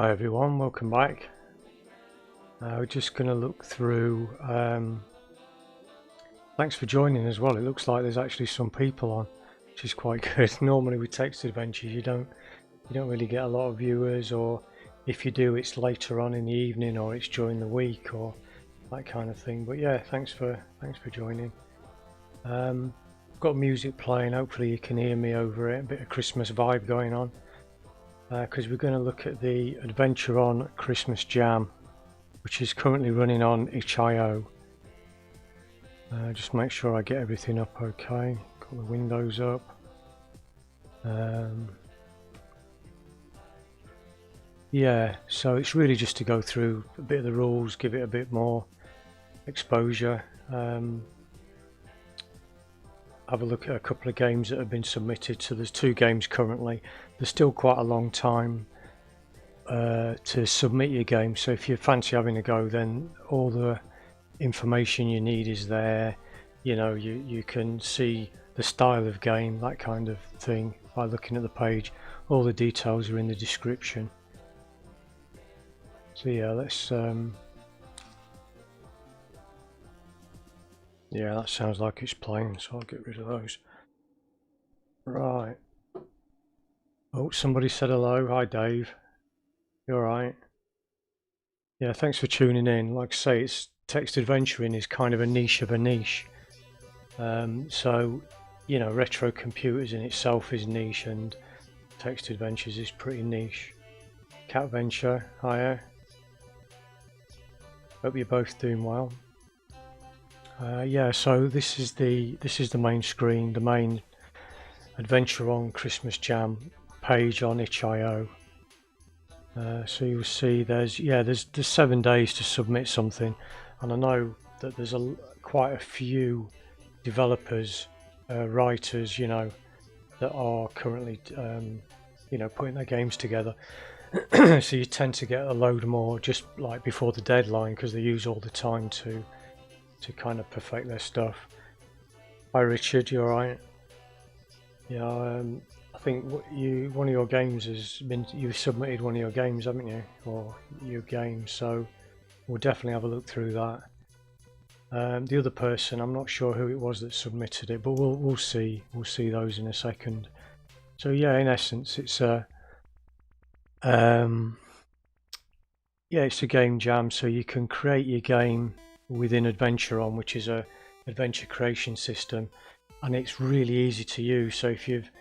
Hi everyone, welcome back. We're just going to look through. Thanks for joining as well. It looks like there's actually some people on, which is quite good. Normally with text adventures you don't really get a lot of viewers, or if you do it's later on in the evening or it's during the week or that kind of thing. But yeah, thanks for joining. I've got music playing, hopefully you can hear me over it, a bit of Christmas vibe going on. Because we're going to look at the Adventuron Christmas Jam, which is currently running on itch.io. Just make sure I get everything up okay. Got the windows up. Yeah, so it's really just to go through a bit of the rules, give it a bit more exposure. Have a look at a couple of games that have been submitted. So there's 2 games currently. There's still quite a long time to submit your game, so if you fancy having a go, then all the information you need is there. You know, you can see the style of game, that kind of thing, by looking at the page. All the details are in the description. So yeah, let's yeah, that sounds like it's playing, so I'll get rid of those. Right. Oh, somebody said hello. Hi, Dave. You alright? Yeah, thanks for tuning in. Like I say, it's text adventuring is kind of a niche of a niche. So, you know, retro computers in itself is niche, and text adventures is pretty niche. Cat Venture, hiya. Hope you're both doing well. Yeah, so this is the main screen, the main Adventuron Christmas Jam page on itch.io. So you'll see there's 7 days to submit something, and I know that there's quite a few developers, writers, you know, that are currently you know, putting their games together. So you tend to get a load more just like before the deadline, because they use all the time to kind of perfect their stuff. Hi Richard, you alright? Yeah, I think one of your games has been, you've submitted one of your games, haven't you, or your game? So we'll definitely have a look through that. The other person, I'm not sure who it was that submitted it, but we'll see those in a second. So yeah, in essence, it's a it's a game jam, so you can create your game within Adventuron, which is a adventure creation system, and it's really easy to use. So if you've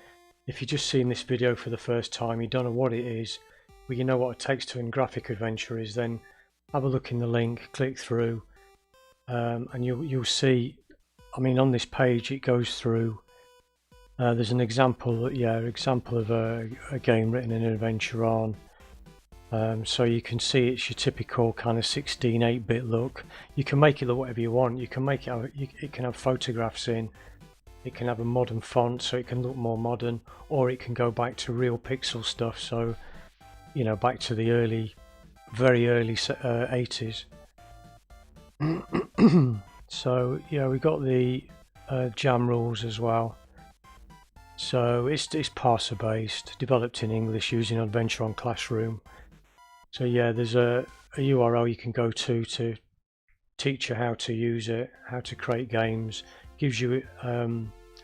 just seen this video for the first time, you don't know what it is, but you know what a text-to-earn graphic adventure is, then have a look in the link, click through, and you'll see. I mean, on this page it goes through. There's an example, example of a game written in Adventuron. So you can see it's your typical kind of 16 8-bit look. You can make it look whatever you want. You can make it, it can have photographs in, it can have a modern font so it can look more modern, or it can go back to real pixel stuff, so you know, back to the very early 80s. So yeah, we got the jam rules as well. So it's parser based, developed in English using Adventuron Classroom. So yeah, there's a URL you can go to teach you how to use it, how to create games. Gives you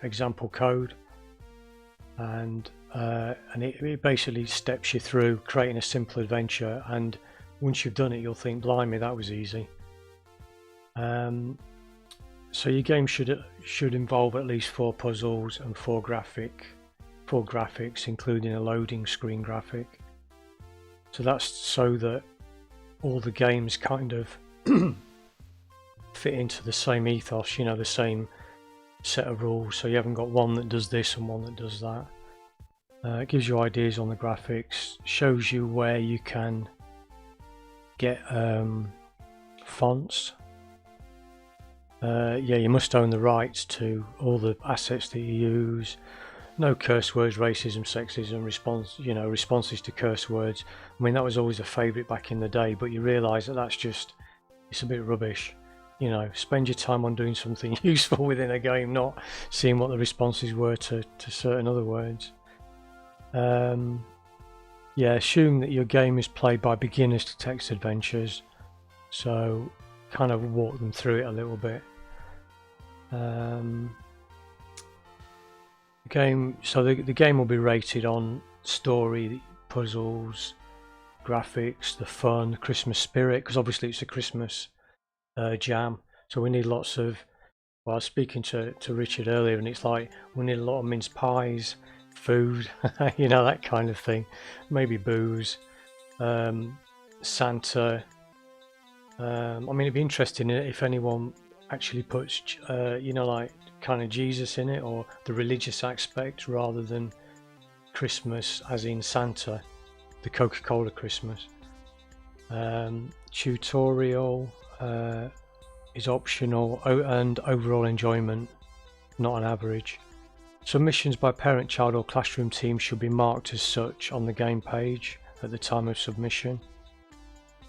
example code, and it basically steps you through creating a simple adventure. And once you've done it, you'll think, blimey, that was easy. So your game should involve at least 4 puzzles and 4 graphics, including a loading screen graphic. So that's so that all the games kind of fit into the same ethos, you know, the same set of rules. So you haven't got one that does this and one that does that. It gives you ideas on the graphics, shows you where you can get fonts. Yeah, you must own the rights to all the assets that you use. No curse words, racism, sexism, responses to curse words. I mean, that was always a favourite back in the day, but you realise that it's a bit rubbish. You know, spend your time on doing something useful within a game, not seeing what the responses were to certain other words. Yeah, assume that your game is played by beginners to text adventures, so kind of walk them through it a little bit. The game will be rated on story, puzzles, graphics, the fun, Christmas spirit, because obviously it's a Christmas jam, so we need lots of, well, I was speaking to Richard earlier, and it's like we need a lot of mince pies, food, you know, that kind of thing, maybe booze, Santa. I mean, it'd be interesting if anyone actually puts, you know, like kind of Jesus in it, or the religious aspect rather than Christmas as in Santa, the Coca-Cola Christmas. Tutorial is optional, and overall enjoyment not an average. Submissions by parent, child or classroom team should be marked as such on the game page at the time of submission.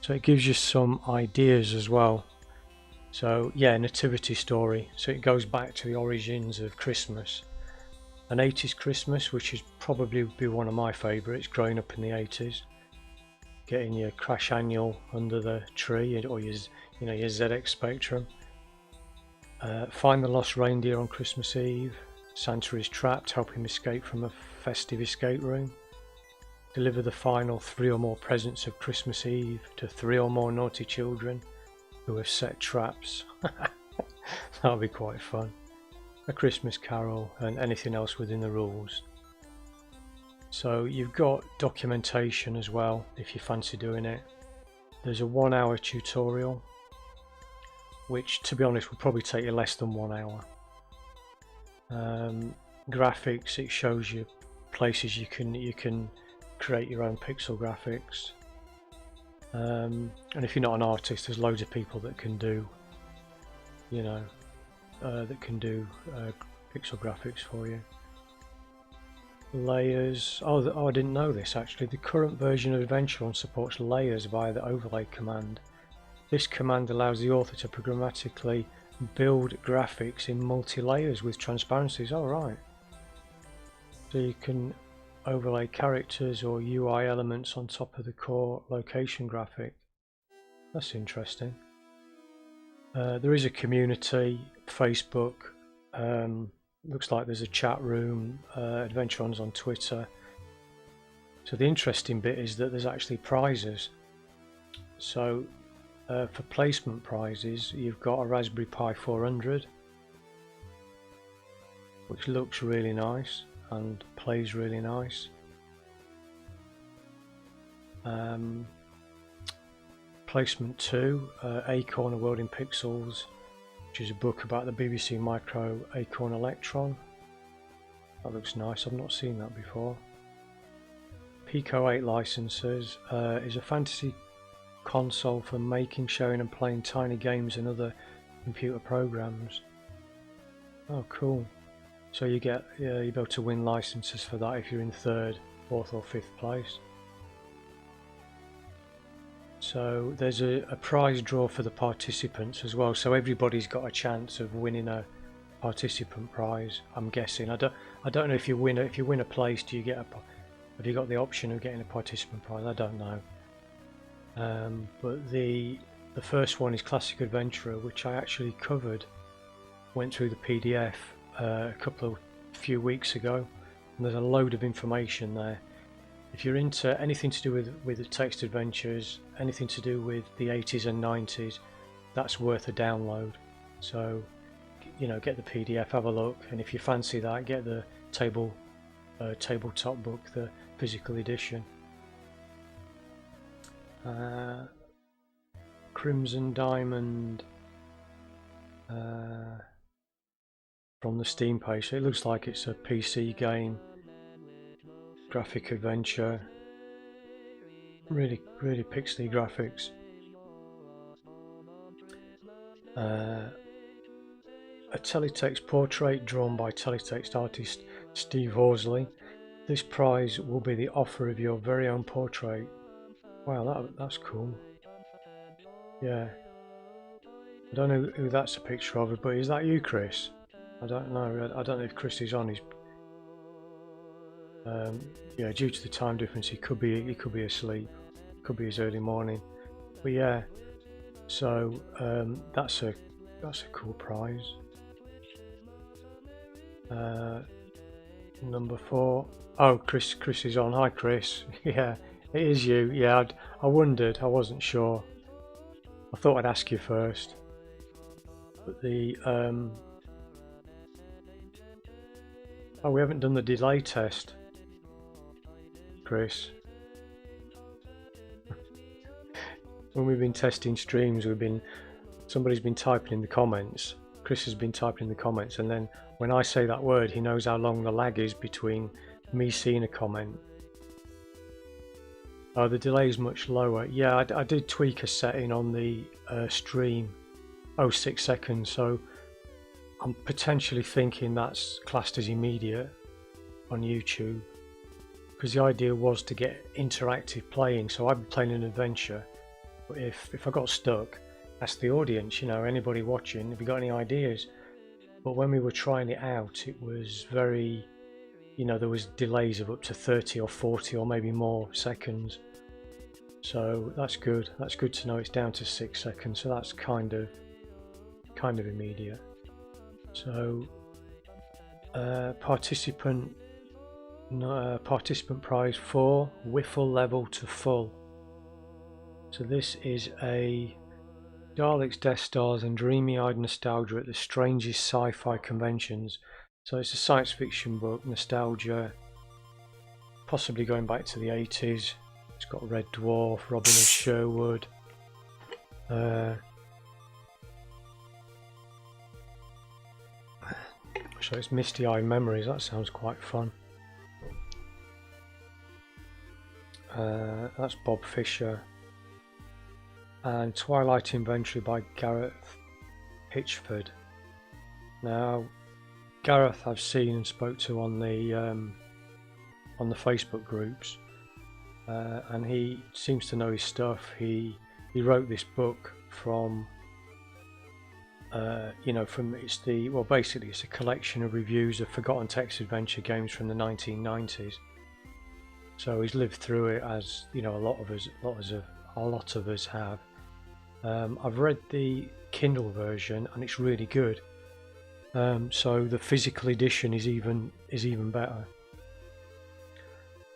So it gives you some ideas as well. So yeah, nativity story, so it goes back to the origins of Christmas. An 80s Christmas, which is probably be one of my favourites growing up in the 80s. Getting your Crash Annual under the tree, or your ZX Spectrum. Find the lost reindeer on Christmas Eve. Santa is trapped, help him escape from a festive escape room. Deliver the final 3 or more presents of Christmas Eve to 3 or more naughty children who have set traps. That'll be quite fun. A Christmas Carol, and anything else within the rules. So you've got documentation as well if you fancy doing it. There's a 1-hour tutorial, which to be honest will probably take you less than 1 hour. Graphics, it shows you places you can create your own pixel graphics. And if you're not an artist, there's loads of people that can do, you know, pixel graphics for you. Layers. Oh, I didn't know this actually. The current version of Adventuron supports layers via the overlay command. This command allows the author to programmatically build graphics in multi-layers with transparencies. All right. So you can overlay characters or UI elements on top of the core location graphic. That's interesting. There is a community, Facebook. Looks like there's a chat room. Adventuron's on Twitter. So the interesting bit is that there's actually prizes. So for placement prizes, you've got a Raspberry Pi400, which looks really nice and plays really nice. Placement 2, Acorn, A World in Pixels, which is a book about the BBC Micro Acorn Electron. That looks nice, I've not seen that before. Pico 8 licenses is a fantasy console for making, sharing and playing tiny games and other computer programs. Oh cool. So you get, you'll be able to win licenses for that if you're in 3rd, 4th or 5th place. So there's a prize draw for the participants as well, so everybody's got a chance of winning a participant prize, I'm guessing. I don't know if you win a place, do you get have you got the option of getting a participant prize? I don't know. But the first one is Classic Adventurer, which I actually covered, went through the PDF a few weeks ago, and there's a load of information there. If you're into anything to do with the text adventures, anything to do with the 80s and 90s, that's worth a download. So, you know, get the PDF, have a look, and if you fancy that, get the tabletop book, the physical edition. Crimson Diamond from the Steam page, so it looks like it's a PC game, graphic adventure, really pixely graphics. A teletext portrait drawn by teletext artist Steve Horsley. This prize will be the offer of your very own portrait. Wow, that's cool. Yeah, I don't know who that's a picture of, but is that you, Chris? I don't know. I don't know if Chris is on his Yeah, due to the time difference, he could be asleep, could be his early morning. But yeah, so that's a cool prize. Number 4. Oh, Chris is on. Hi, Chris. Yeah, it is you. Yeah, I wondered. I wasn't sure. I thought I'd ask you first. But the oh, we haven't done the delay test, Chris. When we've been testing streams, somebody's been typing in the comments. Chris has been typing in the comments, and then when I say that word, he knows how long the lag is between me seeing a comment. Oh, the delay is much lower. Yeah, I did tweak a setting on the stream. Oh, 6 seconds. So I'm potentially thinking that's classed as immediate on YouTube, because the idea was to get interactive playing. So I'd be playing an adventure, but if I got stuck, ask the audience, you know, anybody watching, have you got any ideas? But when we were trying it out, it was very, you know, there was delays of up to 30 or 40 or maybe more seconds. So that's good. That's good to know it's down to 6 seconds. So that's kind of immediate. So participant prize 4, Wiffle level to full. So this is a Daleks, Death Stars and dreamy-eyed nostalgia at the strangest sci-fi conventions. So it's a science fiction book, nostalgia, possibly going back to the 80s. It's got Red Dwarf, Robin of Sherwood. So it's Misty Eye Memories. That sounds quite fun. That's Bob Fischer. And Twilight Inventory by Gareth Hitchford. Now, Gareth I've seen and spoke to on the Facebook groups, and he seems to know his stuff. He wrote this book from, you know, basically it's a collection of reviews of forgotten text adventure games from the 1990s. So he's lived through it, as you know, a lot of us have. I've read the Kindle version and it's really good. So the physical edition is even better.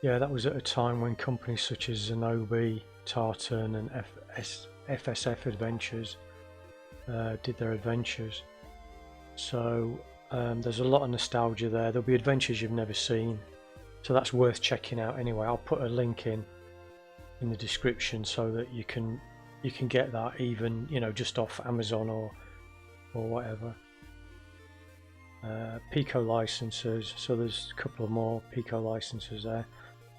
Yeah, that was at a time when companies such as Zenobi, Tartan and FSF Adventures did their adventures. So there's a lot of nostalgia there. There'll be adventures you've never seen, so that's worth checking out anyway. I'll put a link in the description so that you can get that, even, you know, just off Amazon or whatever. Pico licenses, so there's a couple of more Pico licenses there.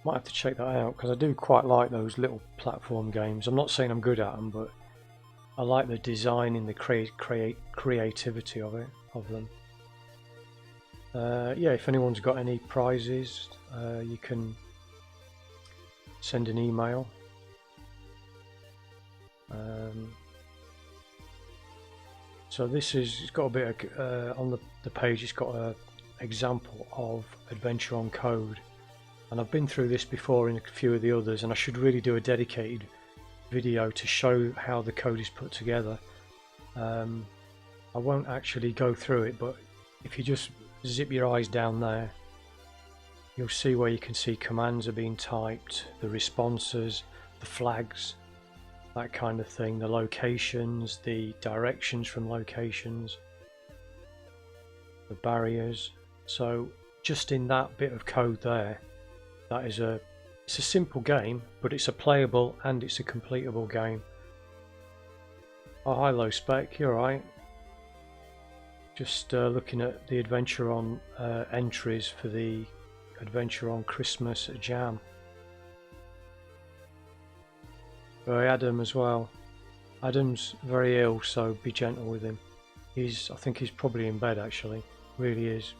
Might have to check that out, because I do quite like those little platform games. I'm not saying I'm good at them, but I like the design and the creativity of them. Yeah, if anyone's got any prizes, you can send an email. So this is, it's got a bit of, on the page it's got an example of Adventuron code, and I've been through this before in a few of the others, and I should really do a dedicated video to show how the code is put together. I won't actually go through it, but if you just zip your eyes down there, you'll see where you can see commands are being typed, the responses, the flags, that kind of thing, the locations, the directions from locations, the barriers. So just in that bit of code there, it's a simple game, but it's a playable and it's a completable game. Oh, hi Low Spec, you're right. Just looking at the Adventuron entries for the Adventuron Christmas Jam. Adam as well. Adam's very ill, so be gentle with him. I think he's probably in bed actually. Really is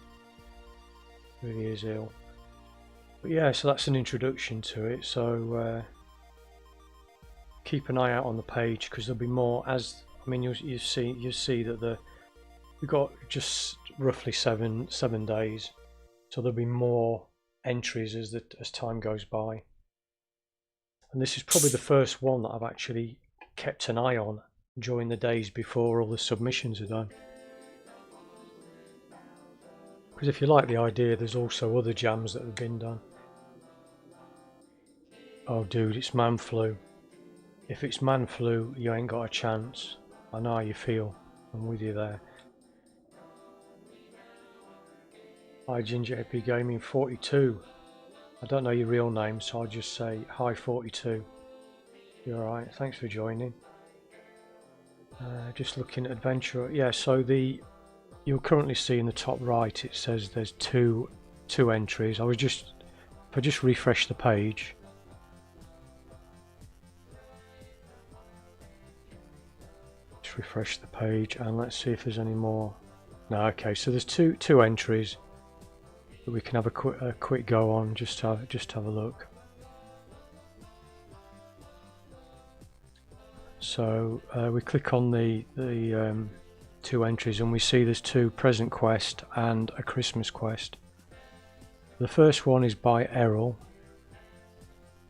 ill. But yeah, so that's an introduction to it. So keep an eye out on the page, because there'll be more. You see that we've got just roughly seven days, so there'll be more entries as time goes by. And this is probably the first one that I've actually kept an eye on during the days before all the submissions are done. Because if you like the idea, there's also other jams that have been done. Oh dude, it's man flu. If it's man flu, you ain't got a chance. I know how you feel. I'm with you there. Hi Ginger Hippie Gaming 42. I don't know your real name, so I'll just say hi 42. You're alright, thanks for joining. Just looking at adventure. Yeah, so you'll currently see in the top right it says there's two entries. If I just refresh the page. Just refresh the page and let's see if there's any more. No, okay, so there's two entries that we can have a quick go on. Just have a look. So we click on the two entries and we see there's two present quest and a Christmas quest. The first one is by Errol,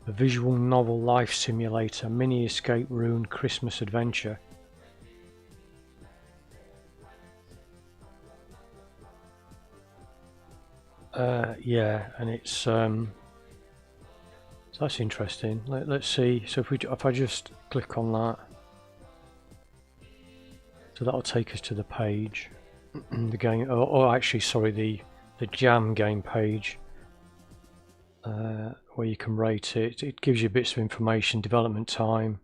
a visual novel life simulator mini escape room Christmas adventure. Yeah, and it's so that's interesting. Let's see. So if I just click on that, so that'll take us to the page, the game, or actually, sorry, the Jam game page, where you can rate it. It gives you bits of information: development time,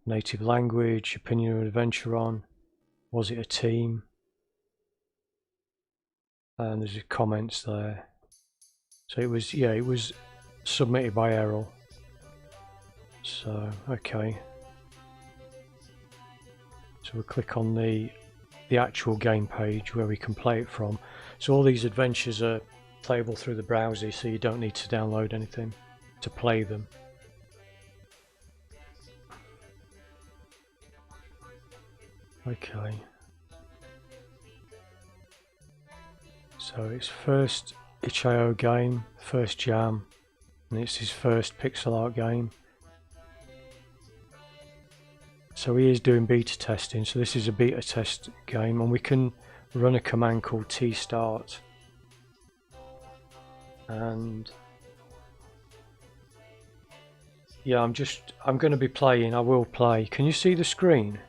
native language, opinion of Adventuron, was it a team, and there's comments there. So it was submitted by Errol. So okay. So we'll click on the actual game page where we can play it from. So all these adventures are playable through the browser, so you don't need to download anything to play them. Okay. So it's first itch.io game, first jam, and it's his first pixel art game. So he is doing beta testing, so this is a beta test game, and we can run a command called tstart. And yeah, I'm going to be playing. I will play. Can you see the screen?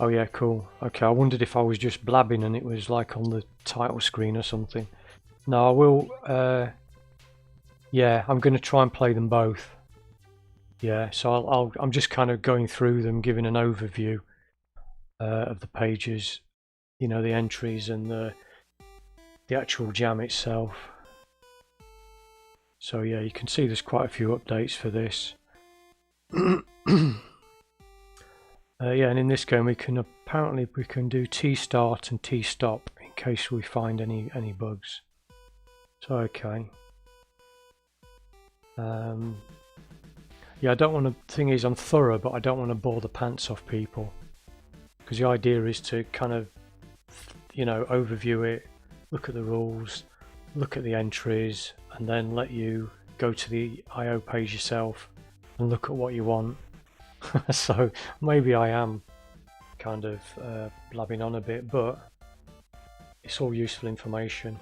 Oh yeah, cool. Okay, I wondered if I was just blabbing and it was like on the title screen or something. No, I will. Yeah, I'm going to try and play them both. Yeah, so I'm just kind of going through them, giving an overview of the pages, you know, the entries and the actual jam itself. So yeah, you can see there's quite a few updates for this. Yeah, and in this game we can do T-start and T-stop in case we find any bugs. So okay. Yeah, I don't want to. Thing is, I'm thorough, but I don't want to bore the pants off people, because the idea is to kind of, you know, overview it, look at the rules, look at the entries, and then let you go to the IO page yourself and look at what you want. So maybe I am kind of blabbing on a bit, but it's all useful information.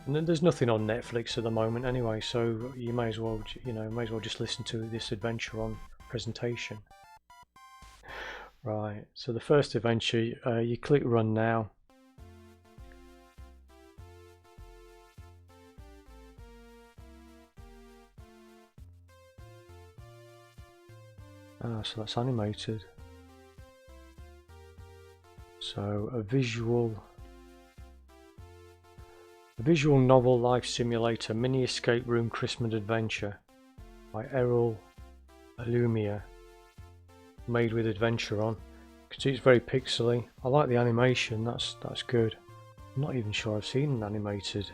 And then there's nothing on Netflix at the moment anyway, so you may as well, you know, just listen to this Adventuron presentation. Right, so the first adventure, you click run now. Ah, so that's animated. So a visual novel life simulator mini escape room Christmas adventure by Errol Illumia, made with Adventuron. You can see it's very pixely. I like the animation. That's good. I'm not even sure I've seen an animated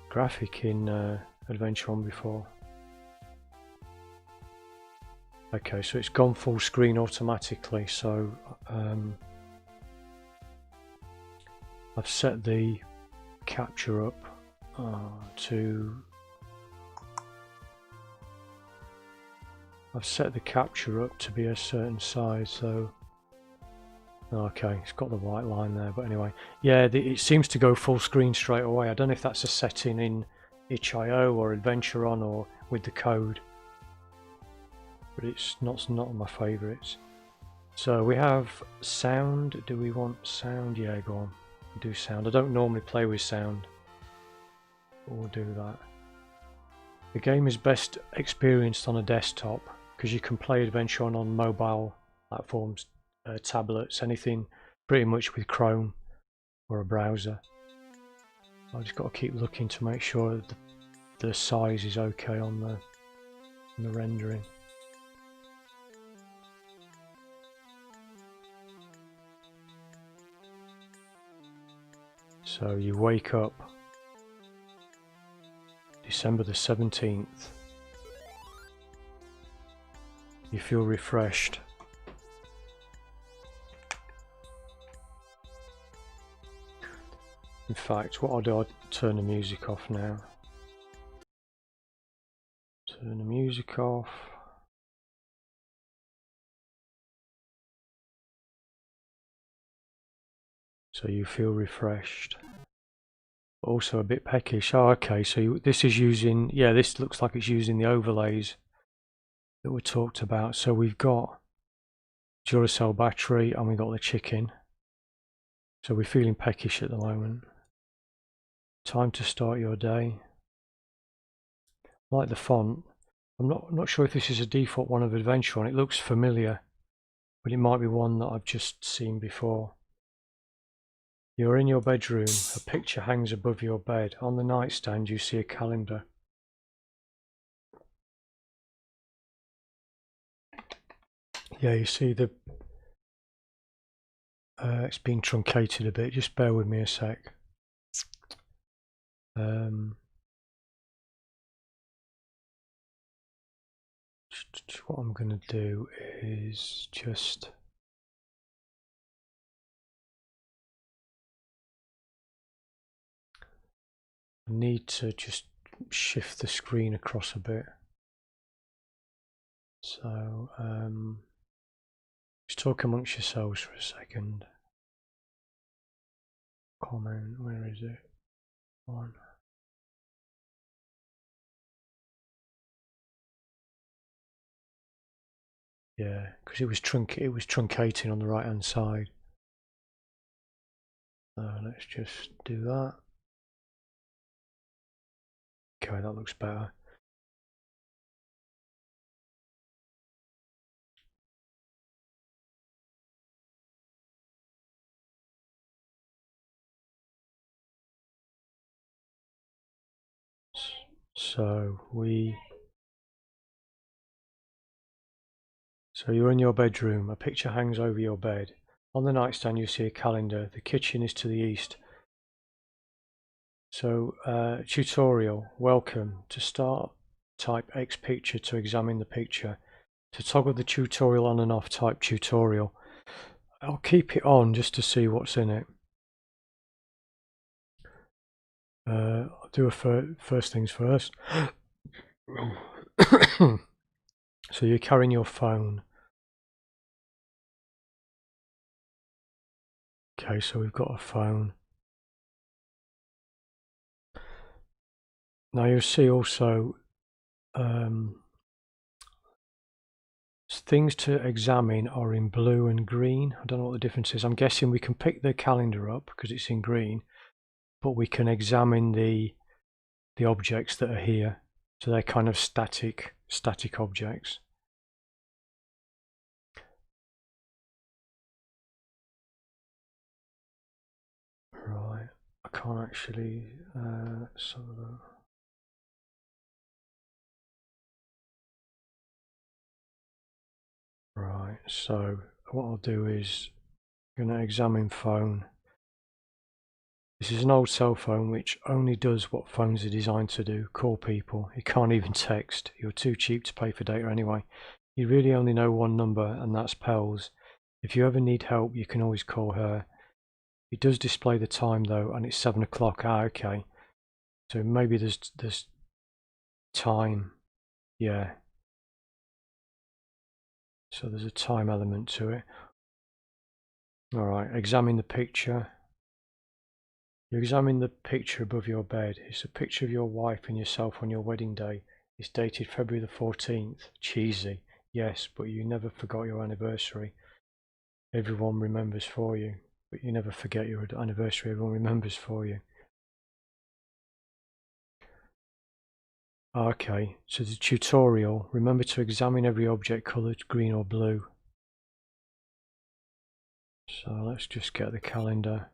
graphic in Adventuron before. Okay, so it's gone full screen automatically, so I've set the capture up to be a certain size, so okay, it's got the white line there, but anyway, yeah, it seems to go full screen straight away. I don't know if that's a setting in itch.io or Adventuron or with the code, but it's not my favourites. So we have sound. Do we want sound? Yeah, go on. We'll do sound. I don't normally play with sound, but we'll do that. The game is best experienced on a desktop because you can play Adventuron on mobile platforms, tablets, anything pretty much with Chrome or a browser. I've just got to keep looking to make sure that the size is okay on the rendering. So you wake up December the 17th. You feel refreshed. In fact, what I'll do, I'll turn the music off now. Turn the music off. So you feel refreshed. Also a bit peckish. Oh, okay, so this is using, yeah, this looks like it's using the overlays that we talked about. So we've got Duracell battery and we've got the chicken. So we're feeling peckish at the moment. Time to start your day. I like the font. I'm not sure if this is a default one of Adventuron. It looks familiar, but it might be one that I've just seen before. You're in your bedroom. A picture hangs above your bed. On the nightstand you see a calendar. Yeah, you see the it's been truncated a bit. Just bear with me a sec. What I'm going to do is just need to just shift the screen across a bit. So just talk amongst yourselves for a second. Comment, where is it? One. Yeah, because it was truncating on the right hand side. Let's just do that. Okay, that looks better. So you're in your bedroom. A picture hangs over your bed. On the nightstand you see a calendar. The kitchen is to the east. So tutorial, welcome. To start, type X picture to examine the picture. To toggle the tutorial on and off, type tutorial. I'll keep it on just to see what's in it. I'll do first things first. So you're carrying your phone. Okay, so we've got a phone. Now you'll see also things to examine are in blue and green. I don't know what the difference is. I'm guessing we can pick the calendar up because it's in green, but we can examine the objects that are here. So they're kind of static objects. Right, I can't actually Right, so what I'll do is I'm going to examine phone. This is an old cell phone which only does what phones are designed to do, call people. It can't even text. You're too cheap to pay for data anyway. You really only know one number, and that's Pell's. If you ever need help, you can always call her. It does display the time though, and it's 7 o'clock. Ah, okay. So maybe there's time. Yeah. So there's a time element to it. Alright, examine the picture. You examine the picture above your bed. It's a picture of your wife and yourself on your wedding day. It's dated February the 14th. Cheesy. Yes, but you never forgot your anniversary. Everyone remembers for you. But you never forget your anniversary. Everyone remembers for you. Okay, so the tutorial. Remember to examine every object coloured green or blue. So let's just get the calendar.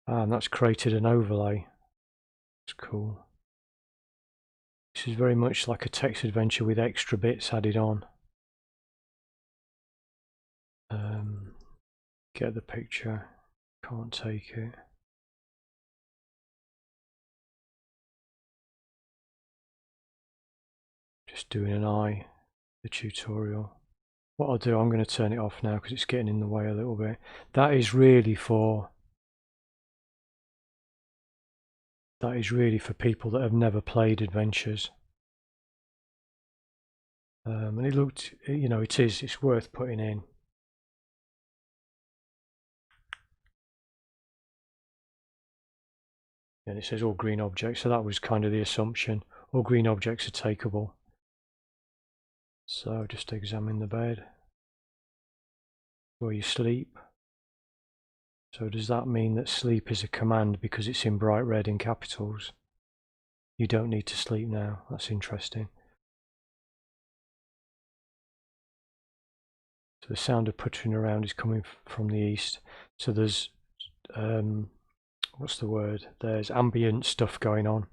Ah, and that's created an overlay. It's cool. This is very much like a text adventure with extra bits added on. Get the picture. Can't take it. Just doing an eye, the tutorial. What I'll do, I'm going to turn it off now because it's getting in the way a little bit. That is really for people that have never played adventures. And it looked, you know, it's worth putting in. And it says all green objects, so that was kind of the assumption. All green objects are takeable. So just examine the bed where you sleep. So does that mean that sleep is a command because it's in bright red in capitals? You don't need to sleep now. That's interesting. So the sound of puttering around is coming from the east. So there's what's the word? There's ambient stuff going on.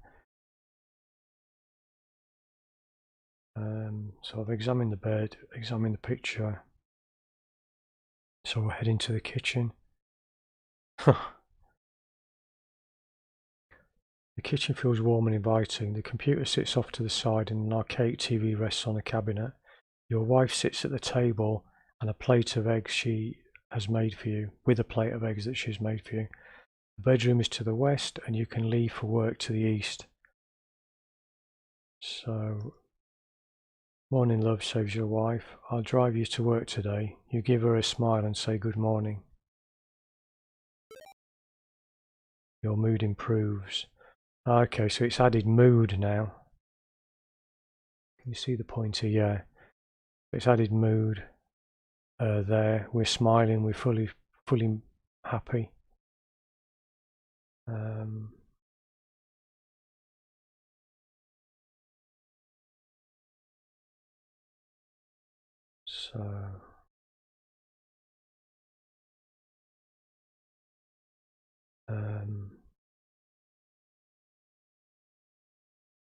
So I've examined the bed, examined the picture. So we're heading to the kitchen. The kitchen feels warm and inviting. The computer sits off to the side and an arcade TV rests on a cabinet. Your wife sits at the table and a plate of eggs she has made for you, with a plate of eggs that she's made for you. The bedroom is to the west and you can leave for work to the east. So, morning love, says your wife. I'll drive you to work today. You give her a smile and say good morning. Your mood improves. Okay, so it's added mood now. Can you see the pointer? Yeah. It's added mood there. We're smiling, we're fully happy. So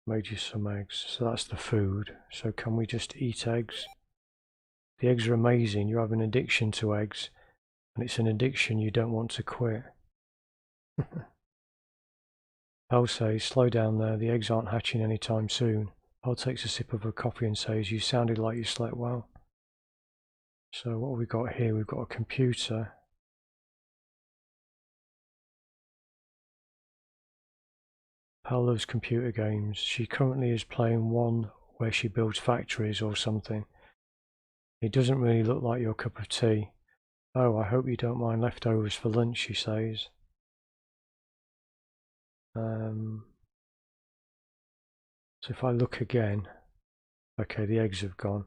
made you some eggs. So that's the food. So can we just eat eggs? The eggs are amazing. You have an addiction to eggs, and it's an addiction you don't want to quit. Al says, slow down there, the eggs aren't hatching anytime soon. Al takes a sip of her coffee and says, you sounded like you slept well. So what have we got here? We've got a computer. Pal loves computer games. She currently is playing one where she builds factories or something. It doesn't really look like your cup of tea. Oh, I hope you don't mind leftovers for lunch, she says. So if I look again, okay, the eggs have gone.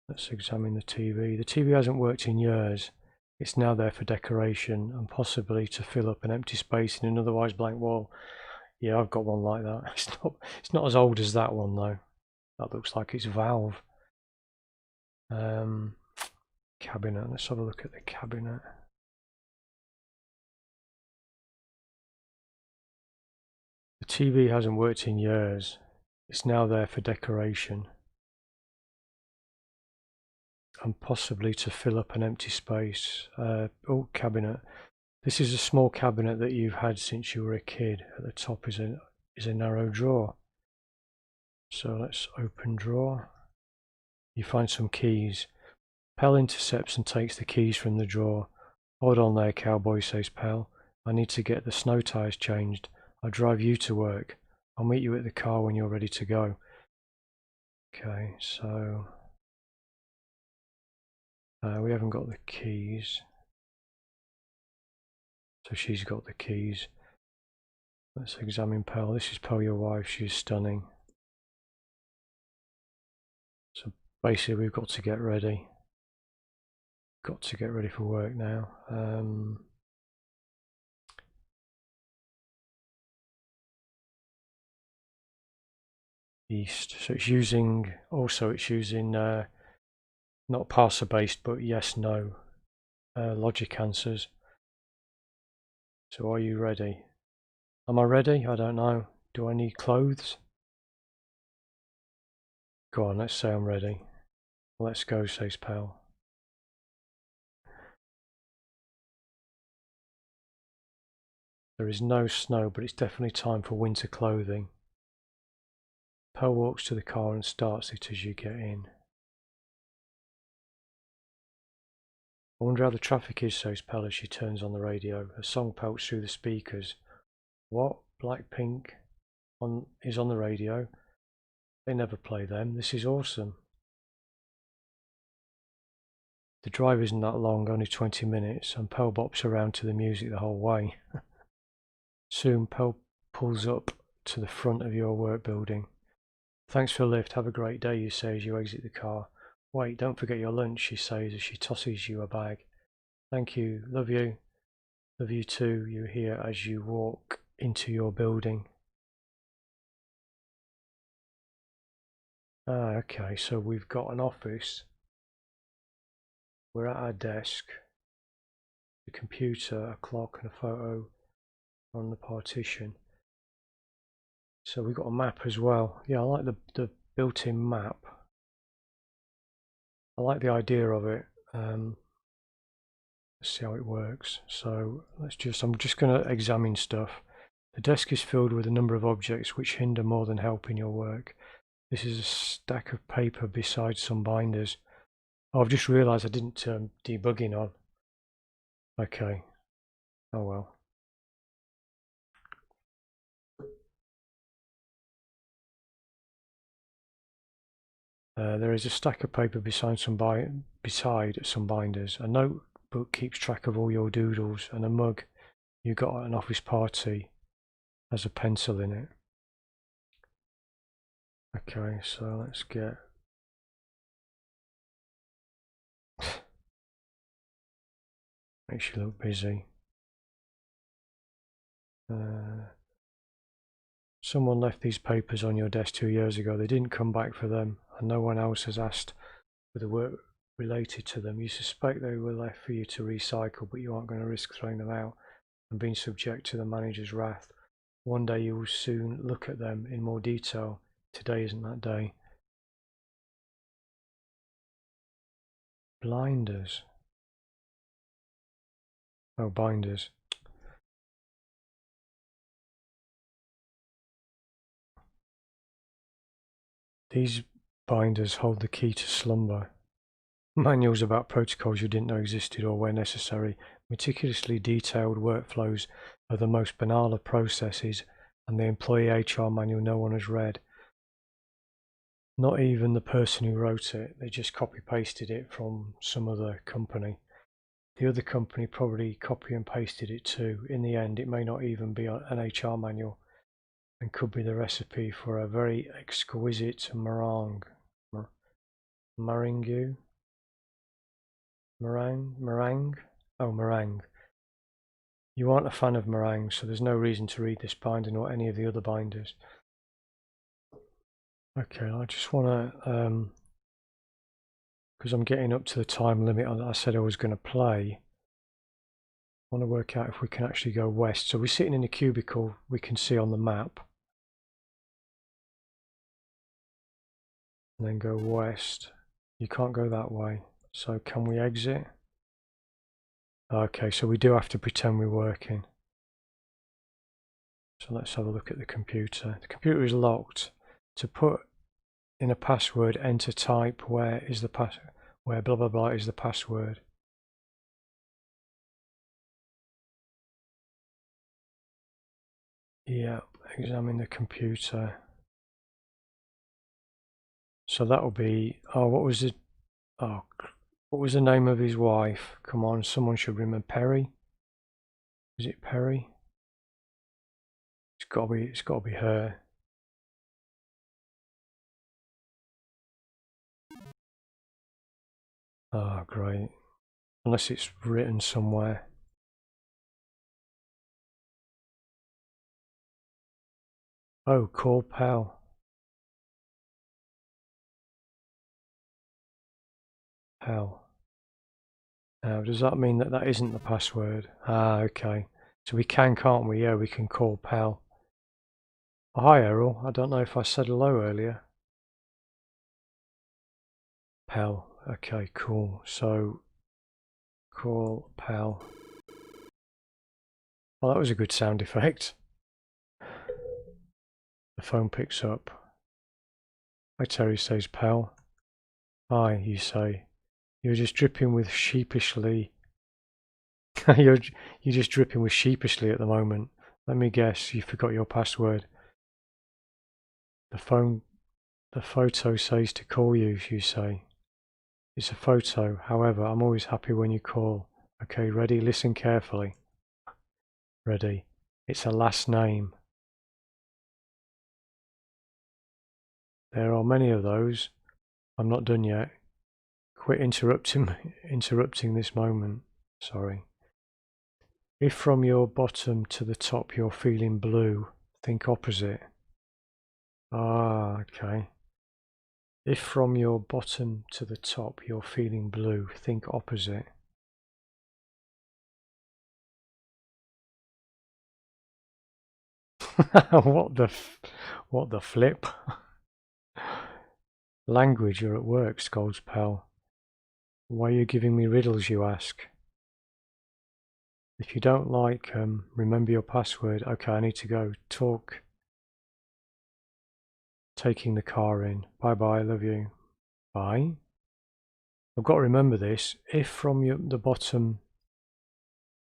Let's examine the TV. The TV hasn't worked in years. It's now there for decoration and possibly to fill up an empty space in an otherwise blank wall. Yeah, I've got one like that. It's not as old as that one though. That looks like it's Valve. Cabinet. Let's have a look at the cabinet. The TV hasn't worked in years. It's now there for decoration and possibly to fill up an empty space. Oh, cabinet. This is a small cabinet that you've had since you were a kid. At the top is a narrow drawer. So let's open drawer. You find some keys. Pell intercepts and takes the keys from the drawer. Hold on there, cowboy, says Pell. I need to get the snow tires changed. I'll drive you to work. I'll meet you at the car when you're ready to go. Okay, so we haven't got the keys. So she's got the keys. Let's examine Pell. This is Pell, your wife. She's stunning. So basically we've got to get ready. Got to get ready for work now. East. So it's using, also it's using not parser based but yes no logic answers. So are you ready? Am I ready? I don't know. Do I need clothes? Go on, let's say I'm ready. Let's go, says Pell. There is no snow, but it's definitely time for winter clothing. Pell walks to the car and starts it as you get in. I wonder how the traffic is, says Pell as she turns on the radio. A song pelts through the speakers. What? Blackpink is on the radio? They never play them. This is awesome. The drive isn't that long, only 20 minutes, and Pell bops around to the music the whole way. Soon Pell pulls up to the front of your work building. Thanks for the lift, have a great day, you say as you exit the car. Wait, don't forget your lunch, she says as she tosses you a bag. Thank you, love you. Love you too, you hear as you walk into your building. Okay, so we've got an office. We're at our desk. A computer, a clock and a photo on the partition. So we've got a map as well. Yeah, I like the built-in map. I like the idea of it. Let's see how it works. So I'm just going to examine stuff. The desk is filled with a number of objects which hinder more than help in your work. This is a stack of paper beside some binders. Oh, I've just realised I didn't turn debugging on. Okay. Oh well. There is a stack of paper beside some binders. A notebook keeps track of all your doodles, and a mug you got at an office party has a pencil in it. Okay, so let's get... Makes you look busy. Someone left these papers on your desk 2 years ago. They didn't come back for them, and no one else has asked for the work related to them. You suspect they were left for you to recycle, but you aren't going to risk throwing them out and being subject to the manager's wrath. One day you will soon look at them in more detail. Today isn't that day. Blinders. Oh, binders. These binders hold the key to slumber. Manuals about protocols you didn't know existed or where necessary. Meticulously detailed workflows of the most banal of processes, and the employee HR manual no one has read. Not even the person who wrote it. They just copy pasted it from some other company. The other company probably copy and pasted it too. In the end, it may not even be an HR manual, and could be the recipe for a very exquisite meringue. Meringue? Meringue? Oh, meringue. You aren't a fan of meringue, so there's no reason to read this binder nor any of the other binders. Okay, I just want to, because I'm getting up to the time limit I said I was going to play, I want to work out if we can actually go west. So we're sitting in a cubicle we can see on the map. And then go west. You can't go that way. So can we exit? Okay, so we do have to pretend we're working. So let's have a look at the computer. The computer is locked. To put in a password, enter type. Where is the where blah blah blah is the password. Yeah, examine the computer. So that will be, oh, what was the name of his wife? Come on, someone should remember. Perry? Is it Perry? It's got to be her. Oh, great. Unless it's written somewhere. Oh, call pal. Pal. Now, does that mean that that isn't the password? Ah, okay. So we can, can't we? Yeah, we can call pal. Oh, hi, Errol. I don't know if I said hello earlier. Pal. Okay, cool. So, call pal. Well, that was a good sound effect. The phone picks up. Hi, Terry, says pal. Hi, you say. You're just dripping with sheepishly. you're just dripping with sheepishly at the moment. Let me guess, you forgot your password. The photo says to call you, you say. It's a photo, however, I'm always happy when you call. Okay, ready? Listen carefully. Ready. It's a last name. There are many of those. I'm not done yet. Quit interrupting this moment. Sorry. If from your bottom to the top you're feeling blue, think opposite. Ah, okay. If from your bottom to the top you're feeling blue, think opposite. What the flip? Language, you're at work, scolds pal. Why are you giving me riddles, you ask? If you don't like, remember your password. Okay, I need to go. Talk. Taking the car in. Bye bye, love you. Bye. I've got to remember this. If from your bottom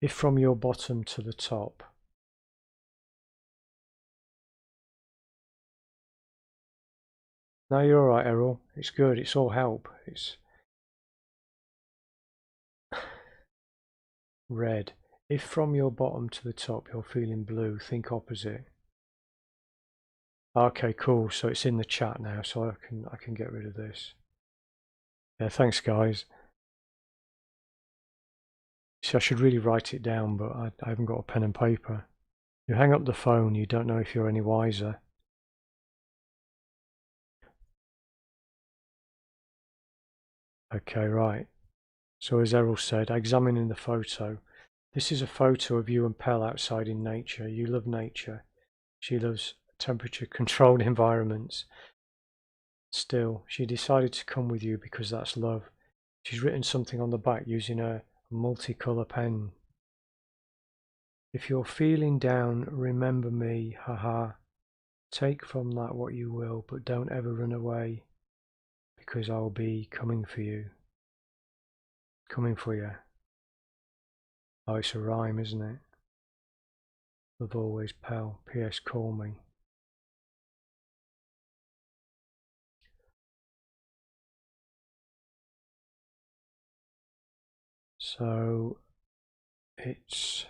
to the top. No, you're alright, Errol. It's good. It's all help. It's red. If from your bottom to the top you're feeling blue, think opposite. Okay, cool. So it's in the chat now, so I can get rid of this. Yeah, thanks guys. See, I should really write it down, but I haven't got a pen and paper. You hang up the phone, you don't know if you're any wiser. Okay, right. So as Errol said, examining the photo. This is a photo of you and Pell outside in nature. You love nature. She loves temperature-controlled environments. Still, she decided to come with you because that's love. She's written something on the back using a multicolour pen. If you're feeling down, remember me, haha. Take from that what you will, but don't ever run away, because I'll be coming for you. Coming for you. Oh, it's a rhyme, isn't it? Love always, pal. P.S. Call me. So it's.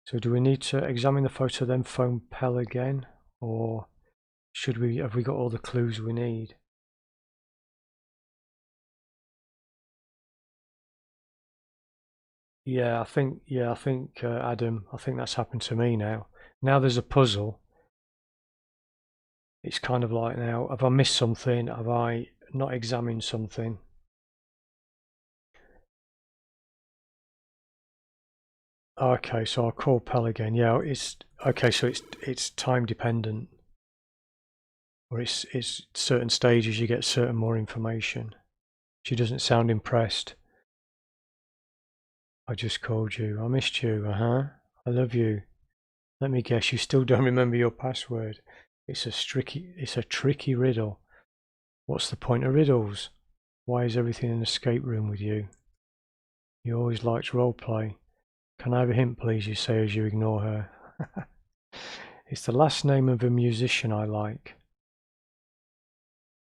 So do we need to examine the photo then phone Pell again, or should we? Have we got all the clues we need? Yeah, I think. Yeah, I think Adam. I think that's happened to me now. Now there's a puzzle. It's kind of like now, have I missed something? Have I not examined something? Okay, so I'll call Pell again. Yeah, it's okay. So it's time dependent, or it's certain stages you get certain more information. She doesn't sound impressed. I just called you. I missed you. I love you. Let me guess. You still don't remember your password. It's a tricky riddle. What's the point of riddles? Why is everything an escape room with you? You always liked roleplay. Can I have a hint, please? You say as you ignore her. It's the last name of a musician I like.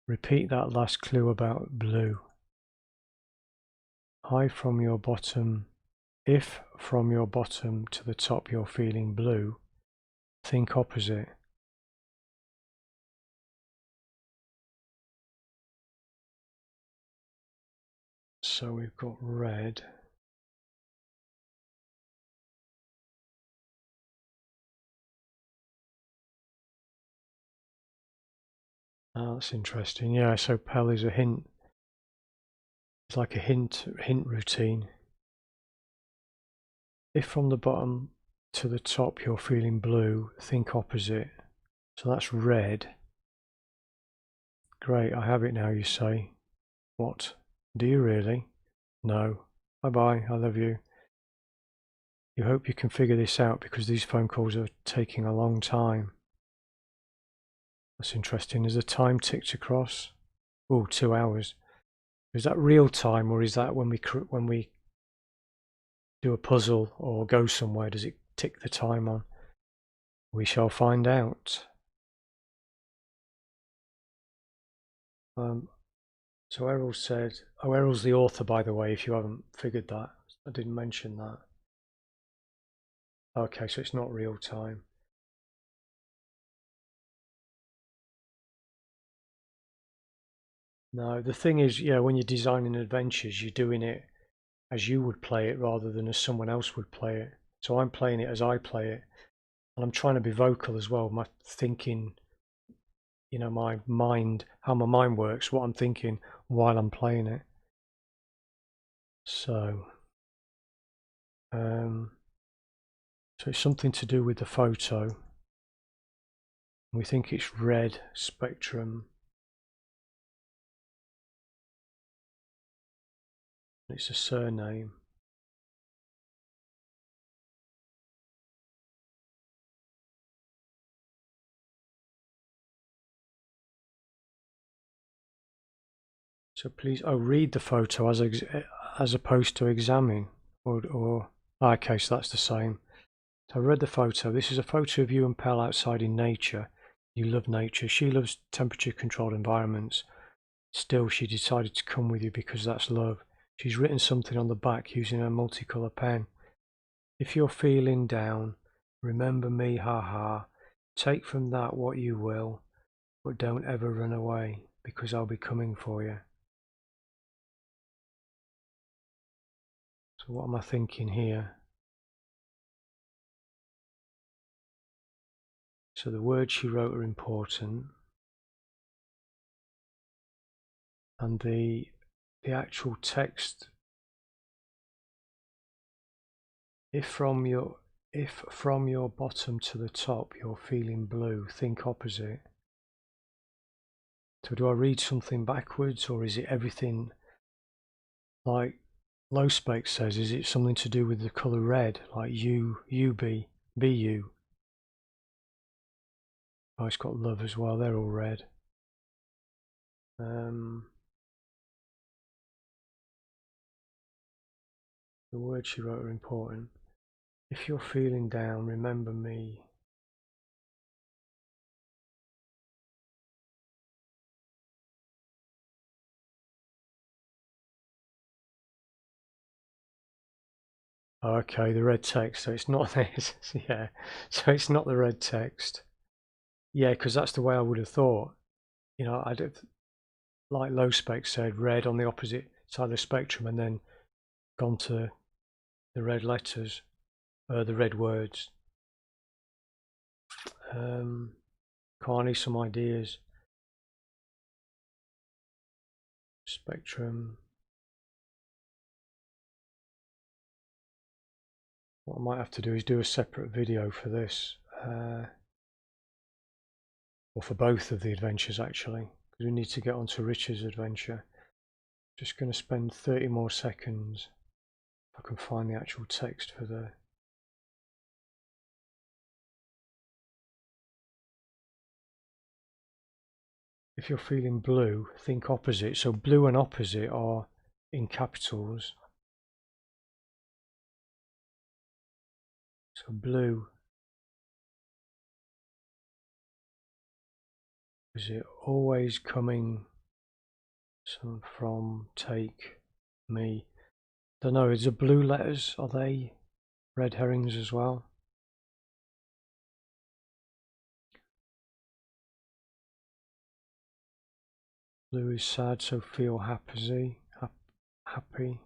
Repeat that last clue about blue. High from your bottom. If from your bottom to the top you're feeling blue, think opposite. So we've got red. Oh, that's interesting. Yeah, so Pell is a hint. It's like a hint routine. If from the bottom to the top you're feeling blue, think opposite. So that's red. Great, I have it now, you say. What? Do you really? No. Bye-bye, I love you. You hope you can figure this out because these phone calls are taking a long time. That's interesting. Is the time ticked across? Oh, 2 hours. Is that real time, or is that when we do a puzzle or go somewhere? Does it tick the time on? We shall find out. So Errol said, oh, Errol's the author, by the way, if you haven't figured that. I didn't mention that. Okay, so it's not real time. No, the thing is, yeah, when you're designing adventures, you're doing it as you would play it rather than as someone else would play it. So I'm playing it as I play it, and I'm trying to be vocal as well. My thinking, you know, my mind, how my mind works, what I'm thinking while I'm playing it. So, so it's something to do with the photo. We think it's red spectrum. It's a surname. So please, oh, read the photo as opposed to examine, or okay, so that's the same. So I read the photo. This is a photo of you and Pell outside in nature. You love nature. She loves temperature-controlled environments. Still, she decided to come with you because that's love. She's written something on the back using her multicolour pen. If you're feeling down, remember me, ha. Take from that what you will, but don't ever run away because I'll be coming for you. So what am I thinking here? So the words she wrote are important, and the actual text. If from your bottom to the top you're feeling blue, think opposite. So do I read something backwards, or is it everything like Low Spec says? Is it something to do with the colour red, like you be you? Oh, it's got love as well. They're all red. The words she wrote are important. If you're feeling down, remember me. Okay, the red text. So it's not this. Yeah. So it's not the red text. Yeah, because that's the way I would have thought. You know, I'd have, like Low Spec said, red on the opposite side of the spectrum, and then gone to the red letters, the red words. I need some ideas. Spectrum. What I might have to do is do a separate video for this, or for both of the adventures actually, because we need to get onto Richard's adventure. Just going to spend 30 more seconds if I can find the actual text for the. if you're feeling blue, think opposite. So blue and opposite are in capitals. So blue, is it always coming from take me? Don't know, is the blue letters, are they red herrings as well? Blue is sad, so feel happy. Happy.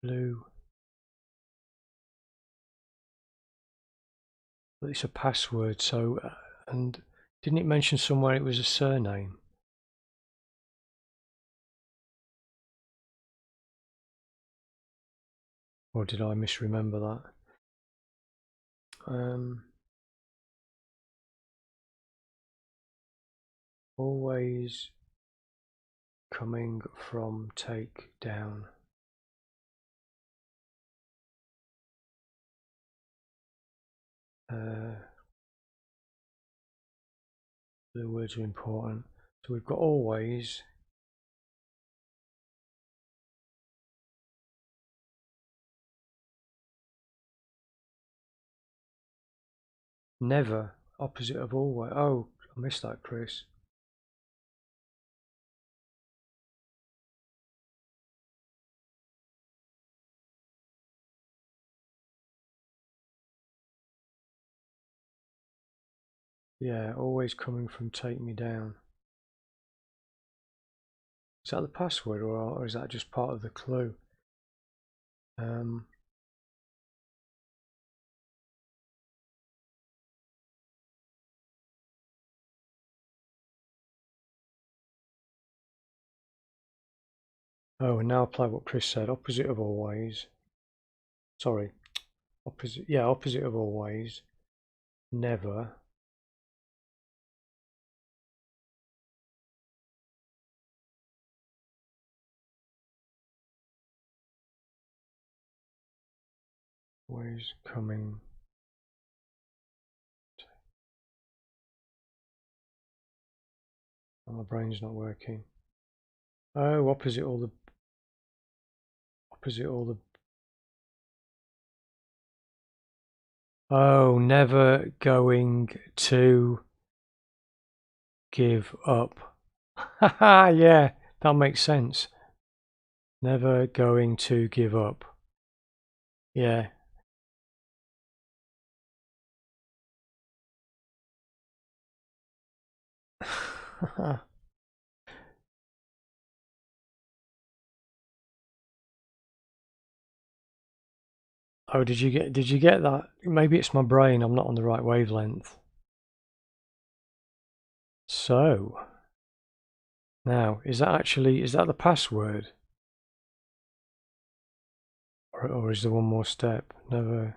Blue. But it's a password, so and didn't it mention somewhere it was a surname? Or did I misremember that? Always coming from take down. The words are important. So we've got always. Never, opposite of always. Oh, I missed that, Chris. Yeah, always coming from take me down. Is that the password, or is that just part of the clue? Oh, and now apply what Chris said. Opposite of always. Sorry. Opposite. Yeah, opposite of always. Never. Always coming. Oh, my brain's not working. Oh, opposite all the. Opposite all the. Oh, never going to give up. Haha, yeah, that makes sense. Never going to give up. Yeah. Oh, did you get that? Maybe it's my brain, I'm not on the right wavelength. So, now, is that the password? Or is there one more step? Never.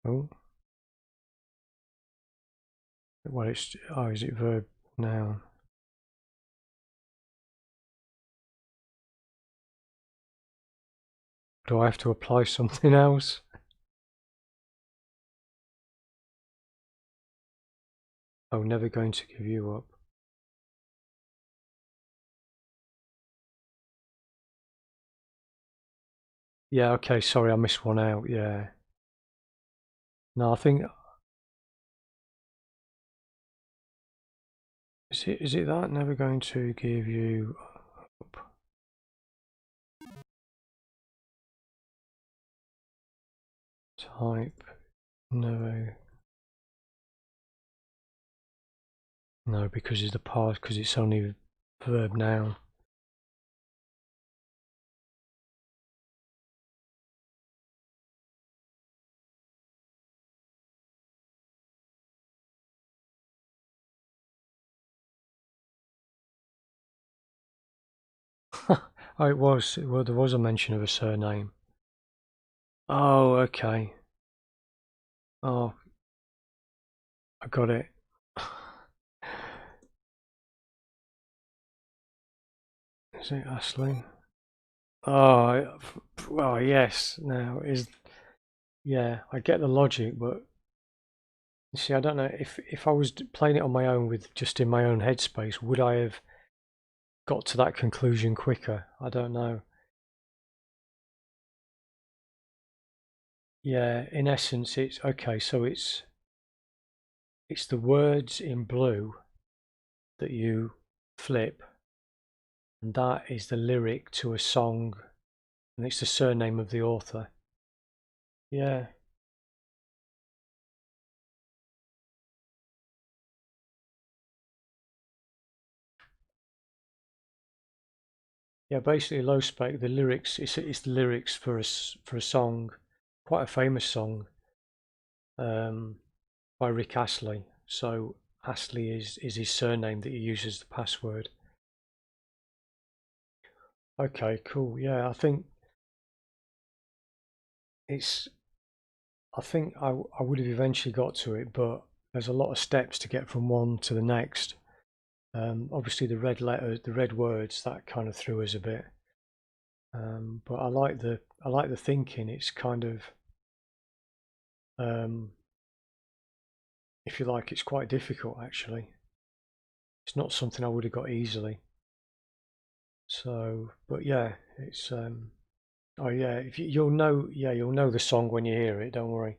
Oh. Well, is it verb noun? Do I have to apply something else? Oh, never going to give you up. Yeah, okay, sorry, I missed one out, yeah. No, I think... Is it that? Never going to give you up. Type, never... No, because it's the past, because it's only verb noun. Oh, it was. Well, there was a mention of a surname. Oh, okay. Oh, I got it. Is it Ashley? Oh, well, yes. Now is, yeah, I get the logic, but You see, I don't know if I was playing it on my own with just in my own headspace, would I have got to that conclusion quicker? I don't know. Yeah, in essence, it's okay. So it's the words in blue that you flip, and that is the lyric to a song, and it's the surname of the author. Yeah, yeah. Basically, low spec. The lyrics. It's the lyrics for for a song, quite a famous song, um, by Rick Astley. So Astley is his surname that he uses as the password. Okay, cool. Yeah, I think it's. I think I would have eventually got to it, but there's a lot of steps to get from one to the next. Obviously, the red letters, the red words, that kind of threw us a bit. But I like the thinking. It's kind of, um, if you like, it's quite difficult actually. It's not something I would have got easily. So, but yeah, it's oh yeah, if you'll know, yeah, you'll know the song when you hear it. Don't worry.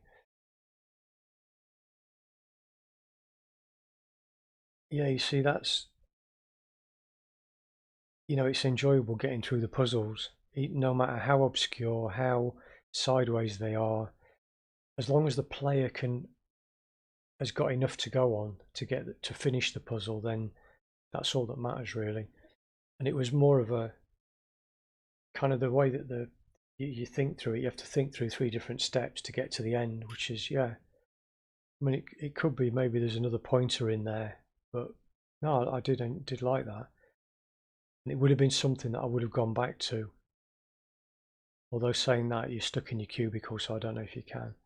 Yeah, you see, that's it's enjoyable getting through the puzzles, no matter how obscure, how sideways they are. As long as the player can has got enough to go on to get to finish the puzzle, then that's all that matters really. And it was more of a kind of the way that you think through it. You have to think through three different steps to get to the end, which is yeah. I mean, it could be maybe there's another pointer in there, but no, I did like that, and it would have been something that I would have gone back to. Although saying that, you're stuck in your cubicle, so I don't know if you can.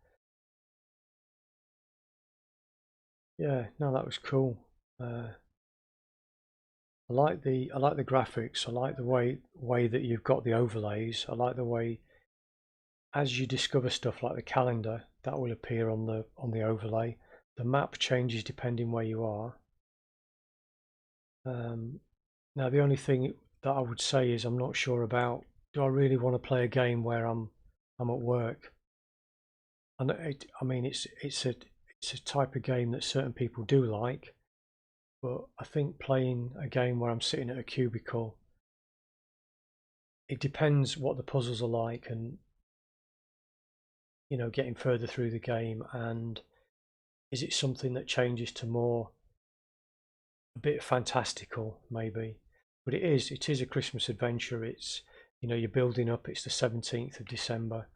Yeah, no, that was cool. I like the graphics. I like the way that you've got the overlays. I like the way as you discover stuff like the calendar that will appear on the overlay. The map changes depending where you are. Um, Now the only thing that I would say is I'm not sure about. Do I really want to play a game where I'm at work? And I mean it's a type of game that certain people do like, but I think playing a game where I'm sitting at a cubicle, it depends what the puzzles are like, and getting further through the game, and is it something that changes to more a bit fantastical maybe. But it is a Christmas adventure. It's you're building up. It's the 17th of December,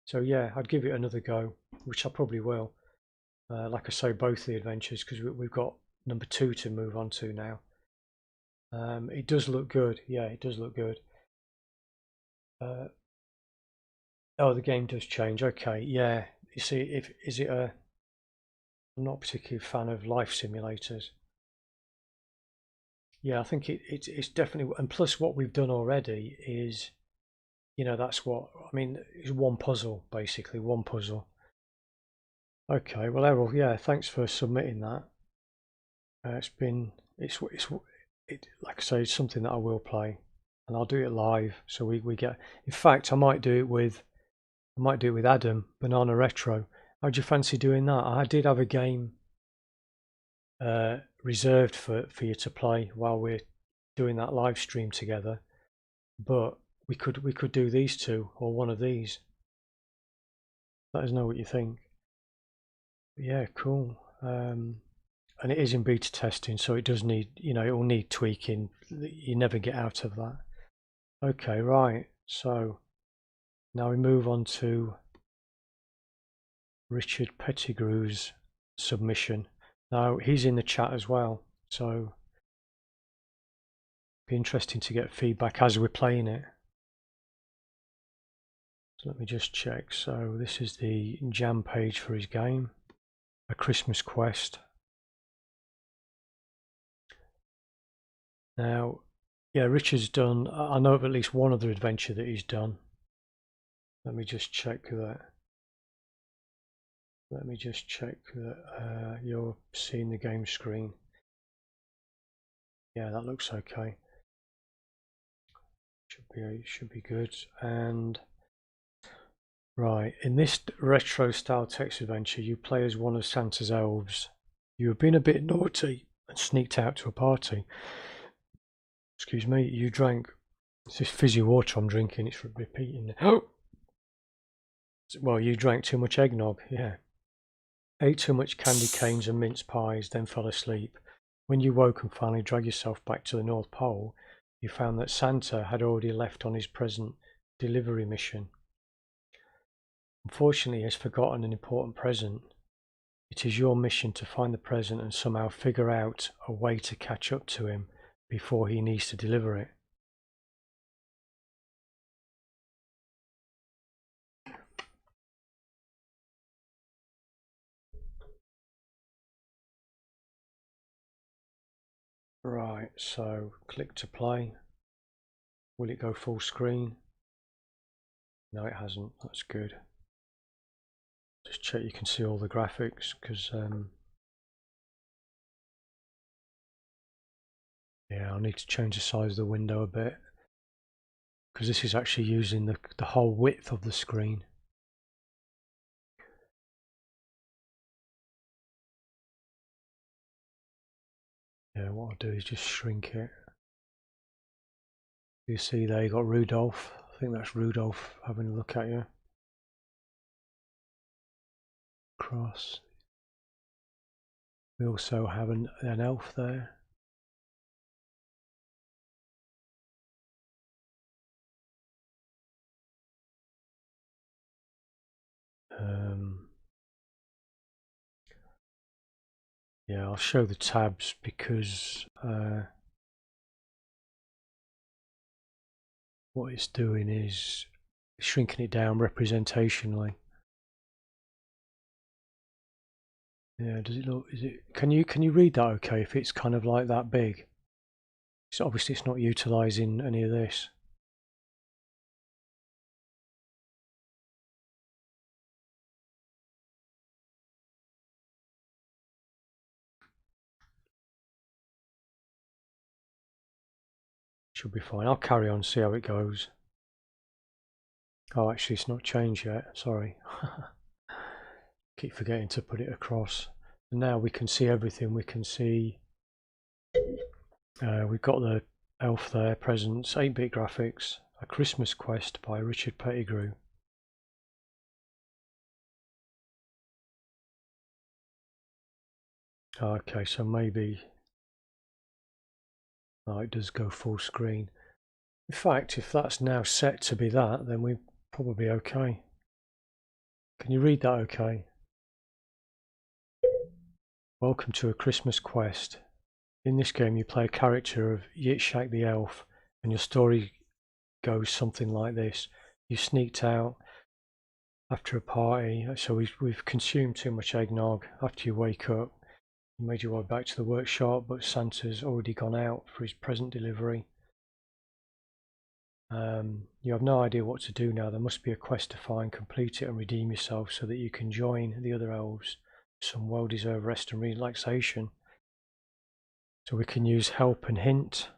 so yeah, I'd give it another go, which I probably will. Like I say, both the adventures, because we've got number two to move on to now. It does look good. Yeah, it does look good. Uh, oh, the game does change. Okay, yeah. You see, if is it a? I'm not particularly a fan of life simulators. Yeah, I think it's definitely, and plus what we've done already is, that's what I mean. It's one puzzle basically, one puzzle. Okay, well, Errol, yeah, thanks for submitting that. It's like I say, it's something that I will play, and I'll do it live. So we get. In fact, I might do it with Adam Banana Retro. How'd you fancy doing that? I did have a game reserved for you to play while we're doing that live stream together, but we could do these two or one of these. Let us know what you think. Yeah, cool. And it is in beta testing, so it does need, it will need tweaking. You never get out of that. Okay, right. So now we move on to Richard Pettigrew's submission. Now he's in the chat as well, so be interesting to get feedback as we're playing it. So let me just check. So this is the jam page for his game, A Christmas Quest. Now, yeah, Richard's done, I know of at least one other adventure that he's done. Let me just check that. Let me just check that you're seeing the game screen. Yeah, that looks okay. Should be good. And right, in this retro style text adventure, you play as one of Santa's elves. You have been a bit naughty and sneaked out to a party. Excuse me, you drank. It's this fizzy water I'm drinking, it's repeating. Oh! Well, you drank too much eggnog, yeah. Ate too much candy canes and mince pies, then fell asleep. When you woke and finally dragged yourself back to the North Pole, you found that Santa had already left on his present delivery mission. Unfortunately, he has forgotten an important present. It is your mission to find the present and somehow figure out a way to catch up to him before he needs to deliver it. Right, so click to play. Will it go full screen? No, it hasn't. That's good. Just check you can see all the graphics, because yeah, I'll need to change the size of the window a bit, because this is actually using the whole width of the screen. Yeah, what I'll do is just shrink it. You see there you got Rudolph. I think that's Rudolph having a look at you. Cross. We also have an elf there. Yeah, I'll show the tabs because what it's doing is shrinking it down representationally. Yeah, does it look? Is it? Can you read that? Okay, if it's kind of like that big. So obviously it's not utilising any of this. Should be fine. I'll carry on, see how it goes. Oh, actually, it's not changed yet. Sorry. Keep forgetting to put it across. And now we can see everything. We can see. We've got the elf there, presents, 8-bit graphics, A Christmas Quest by Richard Pettigrew. Okay, so maybe it does go full screen. In fact, if that's now set to be that, then we're probably okay. Can you read that okay? Welcome to A Christmas Quest. In this game you play a character of Yitzhak the elf, and your story goes something like this. You sneaked out after a party, so we've consumed too much eggnog. After you wake up, you made your way back to the workshop, but Santa's already gone out for his present delivery. You have no idea what to do now. There must be a quest to find, complete it and redeem yourself so that you can join the other elves for some well-deserved rest and relaxation. So we can use help and hint,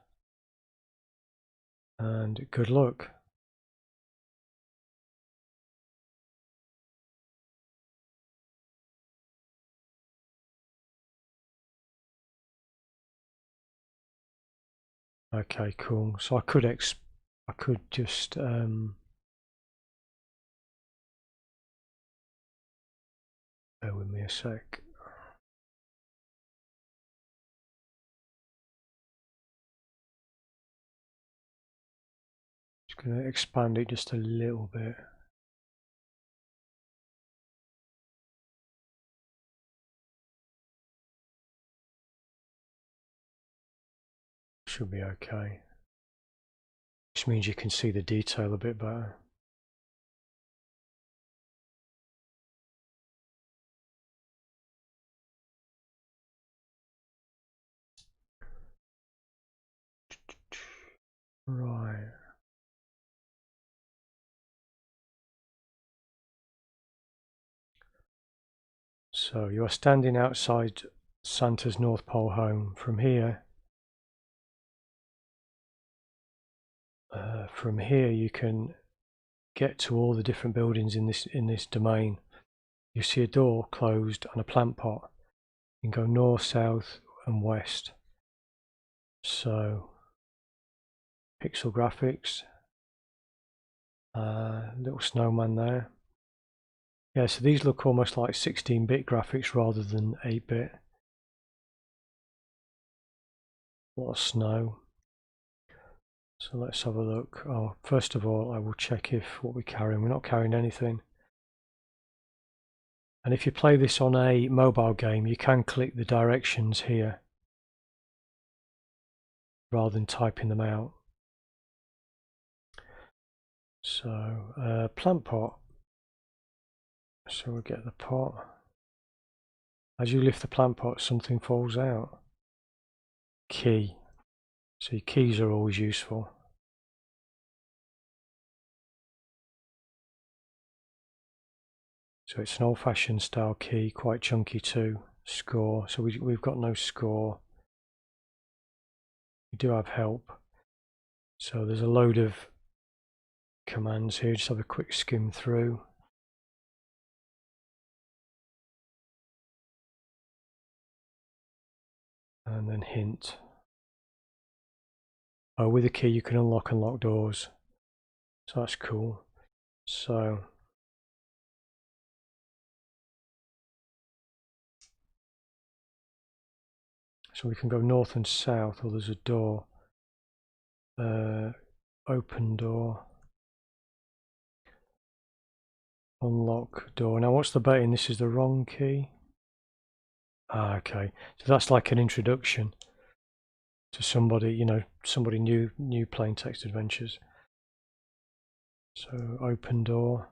and good luck. Okay, cool. So I could just bear with me a sec. Just going to expand it just a little bit. Should be okay. Which means you can see the detail a bit better. Right. So you are standing outside Santa's North Pole home. From here, you can get to all the different buildings in this domain. You see a door closed and a plant pot. You can go north, south, and west. So pixel graphics, little snowman there. Yeah, so these look almost like 16-bit graphics rather than 8-bit. A lot of snow. So let's have a look. Oh, first of all, I will check if what we're carrying. We're not carrying anything. And if you play this on a mobile game, you can click the directions here rather than typing them out. So plant pot. So we'll get the pot. As you lift the plant pot, something falls out. Key. So your keys are always useful. So it's an old-fashioned style key, quite chunky too. Score. So we've got no score. We do have help. So there's a load of commands here. Just have a quick skim through. And then hint. Oh, with a key you can unlock and lock doors. So that's cool. So we can go north and south. Oh, there's a door. Open door. Unlock door. Now what's the button? This is the wrong key. Ah, okay. So that's like an introduction to somebody, you know, somebody new playing text adventures. So open door.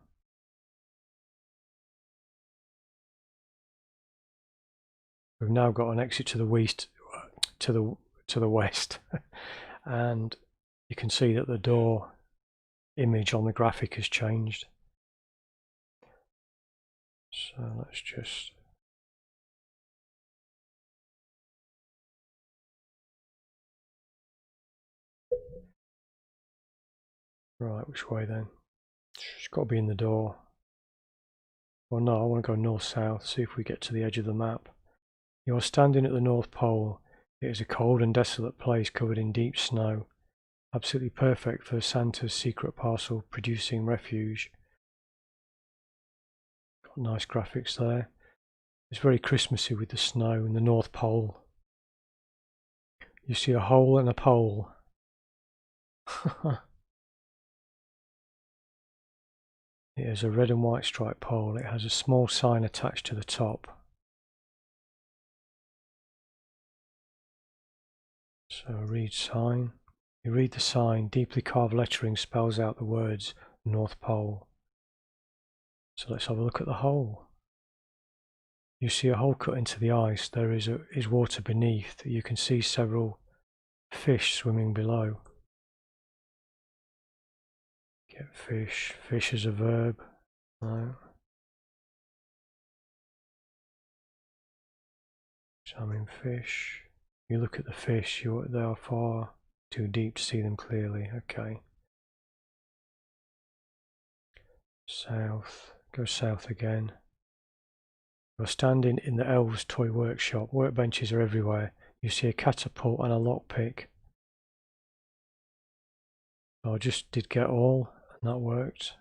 We've now got an exit to the west, to the west, and you can see that the door image on the graphic has changed. So let's just right, which way then? It's got to be in the door. Well, no, I want to go north-south, see if we get to the edge of the map. You are standing at the North Pole. It is a cold and desolate place covered in deep snow. Absolutely perfect for Santa's secret parcel producing refuge. Got nice graphics there. It's very Christmassy with the snow and the North Pole. You see a hole and a pole. It is a red and white striped pole. It has a small sign attached to the top. So read sign. You read the sign. Deeply carved lettering spells out the words North Pole. So let's have a look at the hole. You see a hole cut into the ice. There is water beneath. You can see several fish swimming below. Get fish. Fish is a verb. No. Examine fish. You look at the fish. They are far too deep to see them clearly. Okay. South. Go south again. You're standing in the elves' toy workshop. Workbenches are everywhere. You see a catapult and a lockpick. I just did get all, and that worked.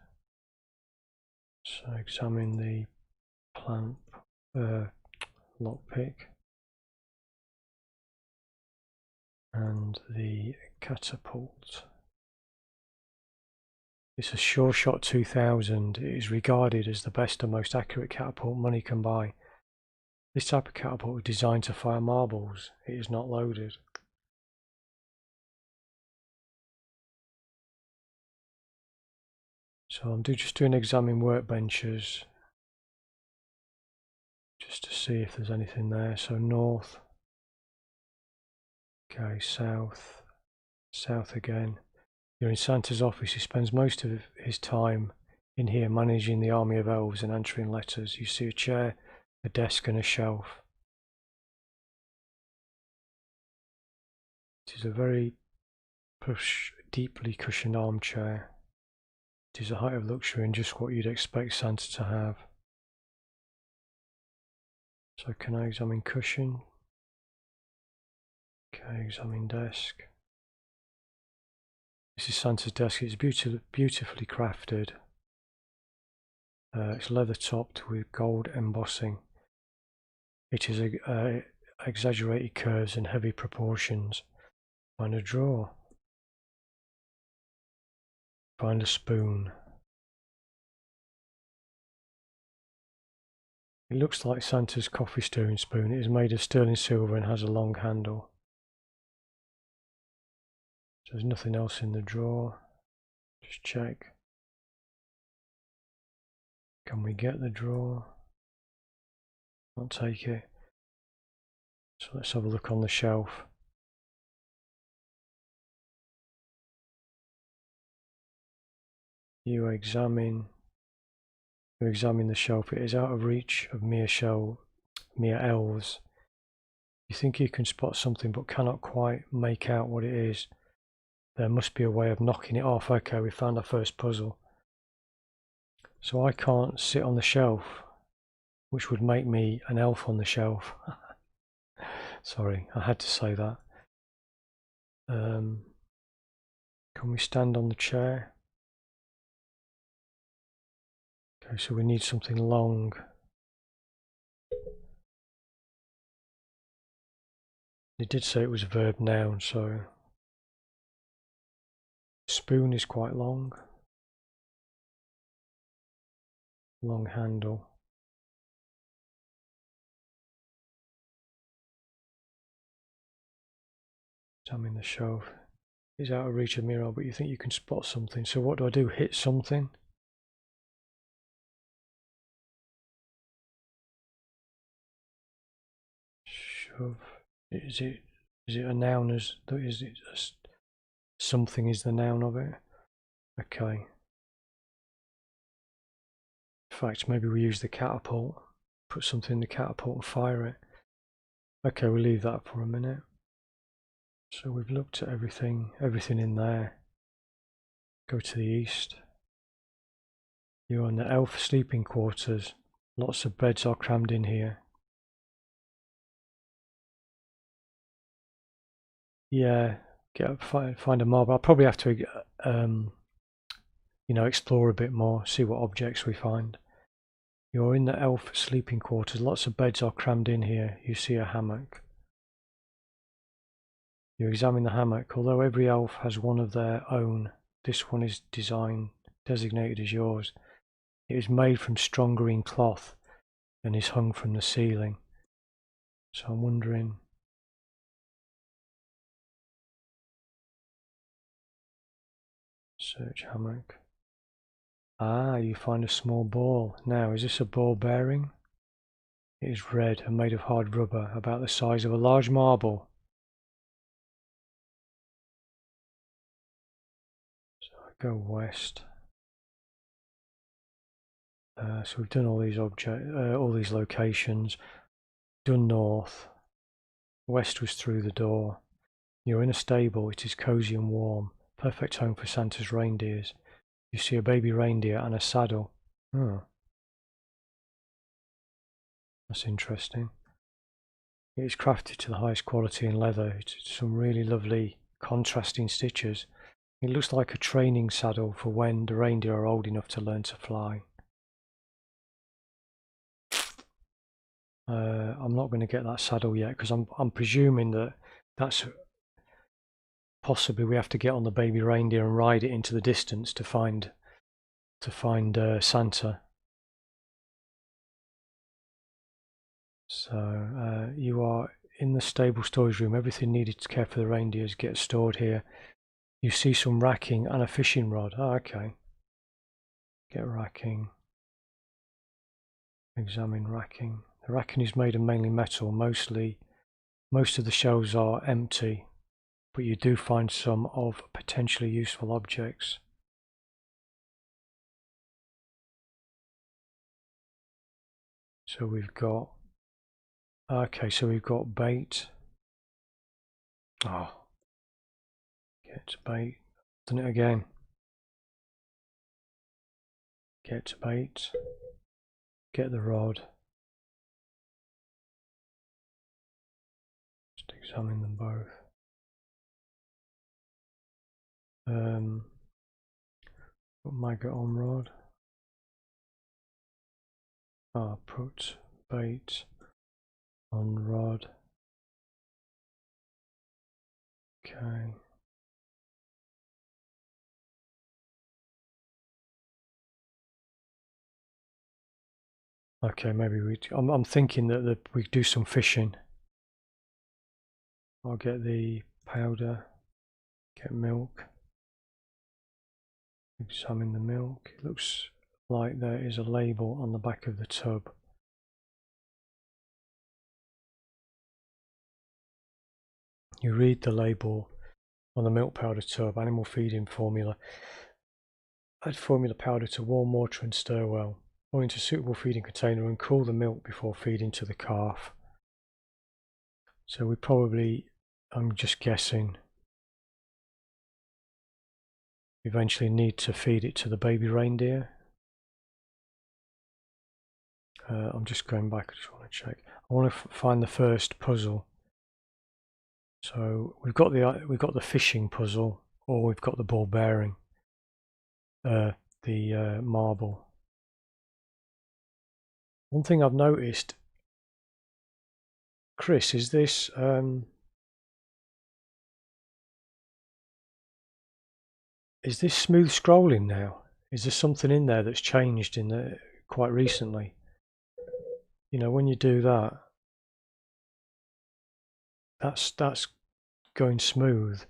So examine the plant lockpick and the catapult. It's a Sure Shot 2000. It is regarded as the best and most accurate catapult money can buy. This type of catapult is designed to fire marbles. It is not loaded. So I'm just doing examine workbenches just to see if there's anything there. So north. Okay, south. South again. You're in Santa's office. He spends most of his time in here managing the army of elves and answering letters. You see a chair a desk and a shelf. It is a very deeply cushioned armchair. It is a height of luxury and just what you'd expect Santa to have. So can I examine cushion? Okay, examine desk. This is Santa's desk. It's beautifully crafted. It's leather topped with gold embossing. It is exaggerated curves and heavy proportions. Find a drawer. Find a spoon. It looks like Santa's coffee stirring spoon. It is made of sterling silver and has a long handle. So there's nothing else in the drawer. Just check. Can we get the drawer? I'll take it. So let's have a look on the shelf. You examine the shelf. It is out of reach of mere elves. You think you can spot something but cannot quite make out what it is. There must be a way of knocking it off. Okay, we found our first puzzle. So I can't sit on the shelf, which would make me an elf on the shelf. Sorry, I had to say that. Can we stand on the chair? Okay, so we need something long. It did say it was a verb noun, so spoon is quite long. Long handle. Examine the shelf. It's out of reach of mirror, but you think you can spot something. So what do I do? Hit something? Shove. Is it a noun? Something is the noun of it? Okay. In fact, maybe we use the catapult. Put something in the catapult and fire it. Okay, we'll leave that for a minute. So we've looked at everything in there. Go to the east. You're in the elf sleeping quarters. Lots of beds are crammed in here. Yeah, find a mob. I'll probably have to, explore a bit more, see what objects we find. You're in the elf sleeping quarters. Lots of beds are crammed in here. You see a hammock. You examine the hammock. Although every elf has one of their own, this one is designated as yours. It is made from strong green cloth and is hung from the ceiling. So I'm wondering. Search hammock. Ah, you find a small ball. Now, is this a ball bearing? It is red and made of hard rubber, about the size of a large marble. So I go west. So we've done all these all these locations. Done north. West was through the door. You're in a stable. It is cozy and warm. Perfect home for Santa's reindeers. You see a baby reindeer and a saddle. Oh. That's interesting. It is crafted to the highest quality in leather. It's some really lovely contrasting stitches. It looks like a training saddle for when the reindeer are old enough to learn to fly. I'm not going to get that saddle yet because I'm presuming that's possibly we have to get on the baby reindeer and ride it into the distance to find Santa. So you are in the stable storage room. Everything needed to care for the reindeers gets stored here. You see some racking and a fishing rod. Oh, okay. Get racking. Examine racking. The racking is made of mainly metal. Most of the shelves are empty, but you do find some of potentially useful objects. So we've got, okay, so we've got bait. Oh, get to bait. Done it again. Get to bait. Get the rod. Just examine them both. Put maggot on rod. Put bait on rod. Okay. Okay, maybe I'm thinking that we do some fishing. I'll get the powder, get milk, examine the milk. It looks like there is a label on the back of the tub. You read the label on the milk powder tub, animal feeding formula. Add formula powder to warm water and stir well. Pour into suitable feeding container and cool the milk before feeding to the calf. So we probably, I'm just guessing, eventually need to feed it to the baby reindeer. I'm just going back, I just want to check. I want to find the first puzzle. So we've got the fishing puzzle, or we've got the ball bearing, the marble. One thing I've noticed, Chris, is this smooth scrolling now? Is there something in there that's changed quite recently? You know, when you do that, that's going smooth.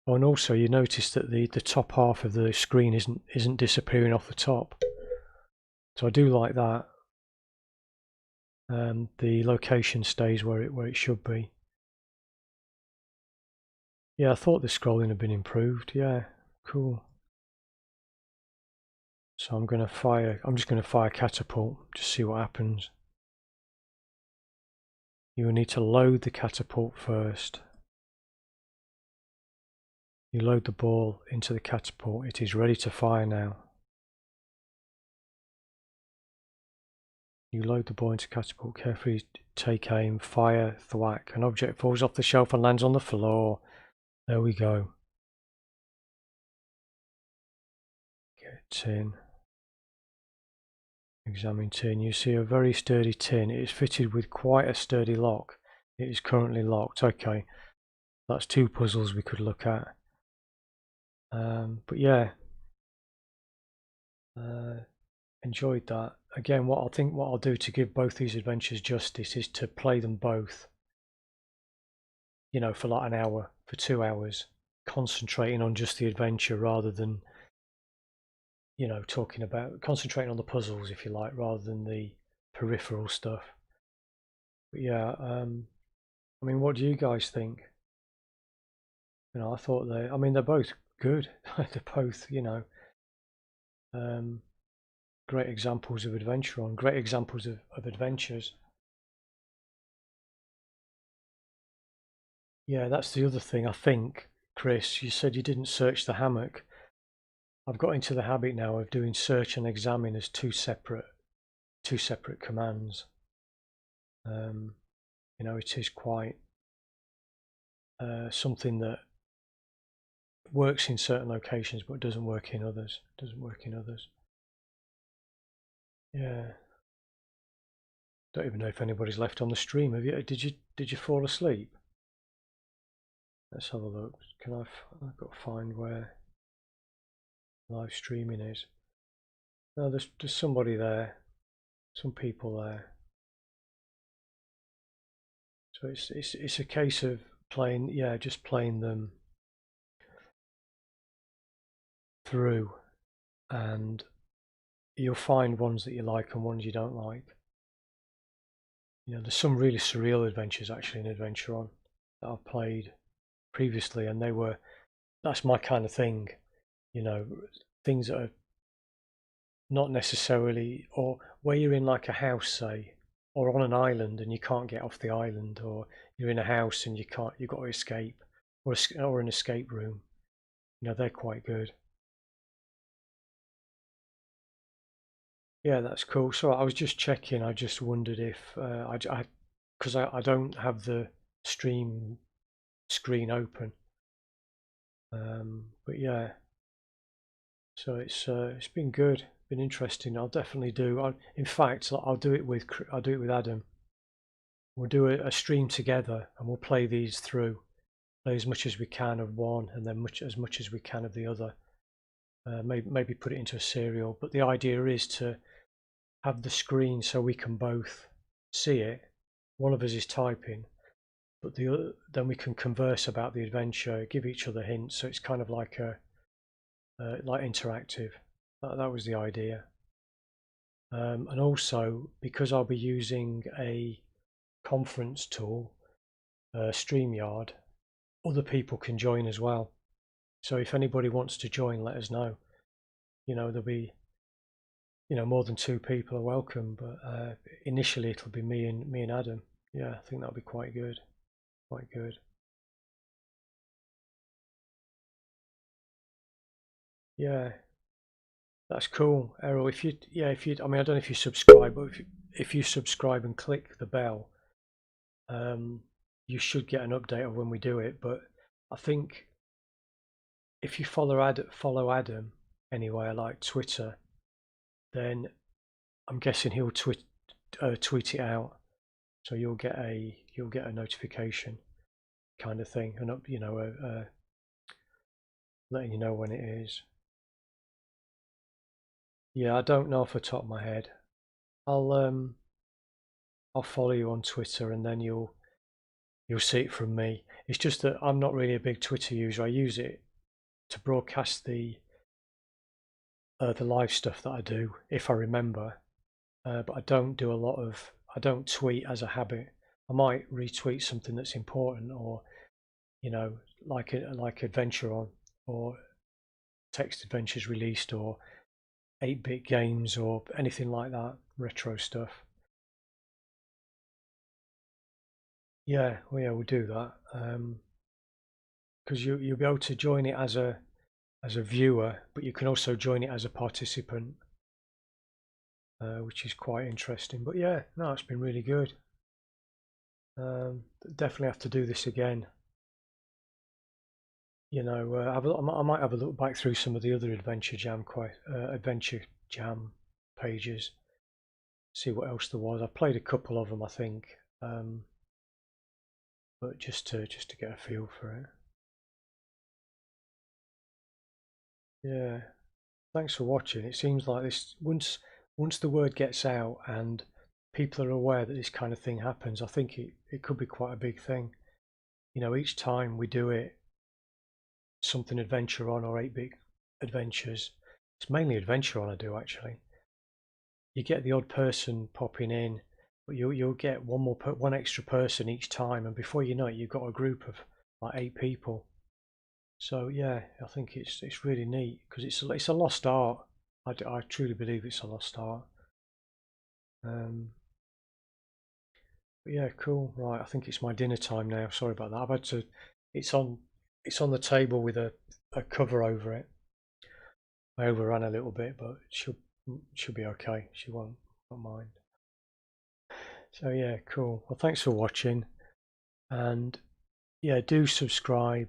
Oh, and also you notice that the top half of the screen isn't disappearing off the top. So I do like that. The location stays where it should be. Yeah, I thought the scrolling had been improved. Yeah, cool. So I'm just gonna fire catapult, just see what happens. You will need to load the catapult first. You load the ball into the catapult. It is ready to fire now. You load the ball into catapult, carefully take aim, fire, thwack. An object falls off the shelf and lands on the floor. There we go. Get tin. Examine tin. You see a very sturdy tin. It is fitted with quite a sturdy lock. It is currently locked. Okay, that's two puzzles we could look at. But yeah, enjoyed that. Again, what I'll do to give both these adventures justice is to play them both, you know, for like an hour, for 2 hours, concentrating on just the adventure rather than, you know, concentrating on the puzzles, if you like, rather than the peripheral stuff. But yeah, I mean, what do you guys think? You know, I thought they're both good. They're both, you know, great examples of Adventuron, great examples of adventures. Yeah, that's the other thing, I think, Chris. You said you didn't search the hammock. I've got into the habit now of doing search and examine as two separate commands. You know, it is quite something that works in certain locations but doesn't work in others. Yeah. Don't even know if anybody's left on the stream. Did you fall asleep? Let's have a look. I've got to find where live streaming is. No, there's somebody there. Some people there. So it's a case of just playing them through, and you'll find ones that you like and ones you don't like. You know, there's some really surreal adventures actually in Adventuron that I've played previously, and that's my kind of thing. You know, things that are not necessarily, or where you're in like a house, say, or on an island and you can't get off the island, or you're in a house and you've got to escape, or an escape room. They're quite good. Yeah, that's cool. So I was just checking. I just wondered if because I don't have the stream screen open. But yeah, so it's been good, been interesting. I'll definitely do. In fact, I'll do it with Adam. We'll do a stream together, and we'll play these through, play as much as we can of one, and then as much as we can of the other. Maybe put it into a serial. But the idea is to have the screen so we can both see it. One of us is typing, but then we can converse about the adventure, give each other hints. So it's kind of like like interactive. That was the idea. And also, because I'll be using a conference tool, StreamYard, other people can join as well. So if anybody wants to join, let us know. There'll be more than 2 people are welcome, but initially it'll be me and Adam. Yeah, I think that'll be quite good. Quite good. Yeah, that's cool, Errol. If you I mean, I don't know if you subscribe, but if you subscribe and click the bell, you should get an update of when we do it. But I think if you follow Adam anywhere like Twitter, then I'm guessing he'll tweet it out, so you'll get a notification kind of thing, and letting you know when it is. Yeah, I don't know off the top of my head. I'll follow you on Twitter, and then you'll see it from me. It's just that I'm not really a big Twitter user. I use it to broadcast the live stuff that I do if I remember, but I don't do a lot of. I don't tweet as a habit. I might retweet something that's important, or like Adventuron, or Text Adventures Released, or 8-bit games, or anything like that, retro stuff. Yeah, well, yeah, we'll do that. Because you'll be able to join it as a viewer, but you can also join it as a participant, which is quite interesting. But yeah, no, it's been really good. Definitely have to do this again. I might have a look back through some of the other Adventure Jam pages, see what else there was. I played a couple of them, I think, but just to get a feel for it. Yeah, thanks for watching. It seems like this once the word gets out and people are aware that this kind of thing happens, I think it could be quite a big thing. Each time we do it, something Adventuron or 8-bit adventures, it's mainly Adventuron I do actually. You get the odd person popping in, but you'll get one extra person each time, and before you know it, you've got a group of like 8 people. So yeah, I think it's really neat because it's a lost art. I truly believe it's a lost art. But yeah, cool. Right, I think it's my dinner time now. Sorry about that. I've had to. It's on the table with a cover over it. I overran a little bit, but she'll be okay. She won't mind. So yeah, cool. Well, thanks for watching, and yeah, do subscribe.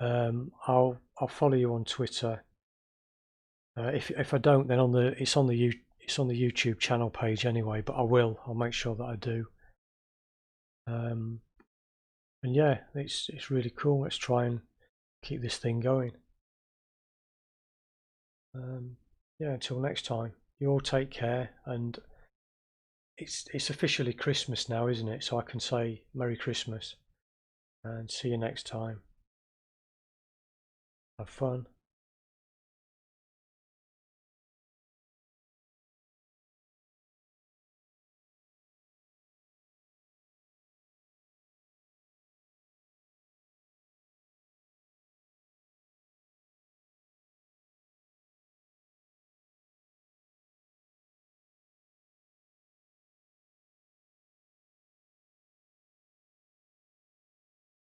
I'll follow you on Twitter. If I don't, then it's on the YouTube channel page anyway. But I'll make sure that I do. And yeah, it's really cool. Let's try and keep this thing going. Yeah, until next time, you all take care, and it's officially Christmas now, isn't it? So I can say Merry Christmas and see you next time. Have fun.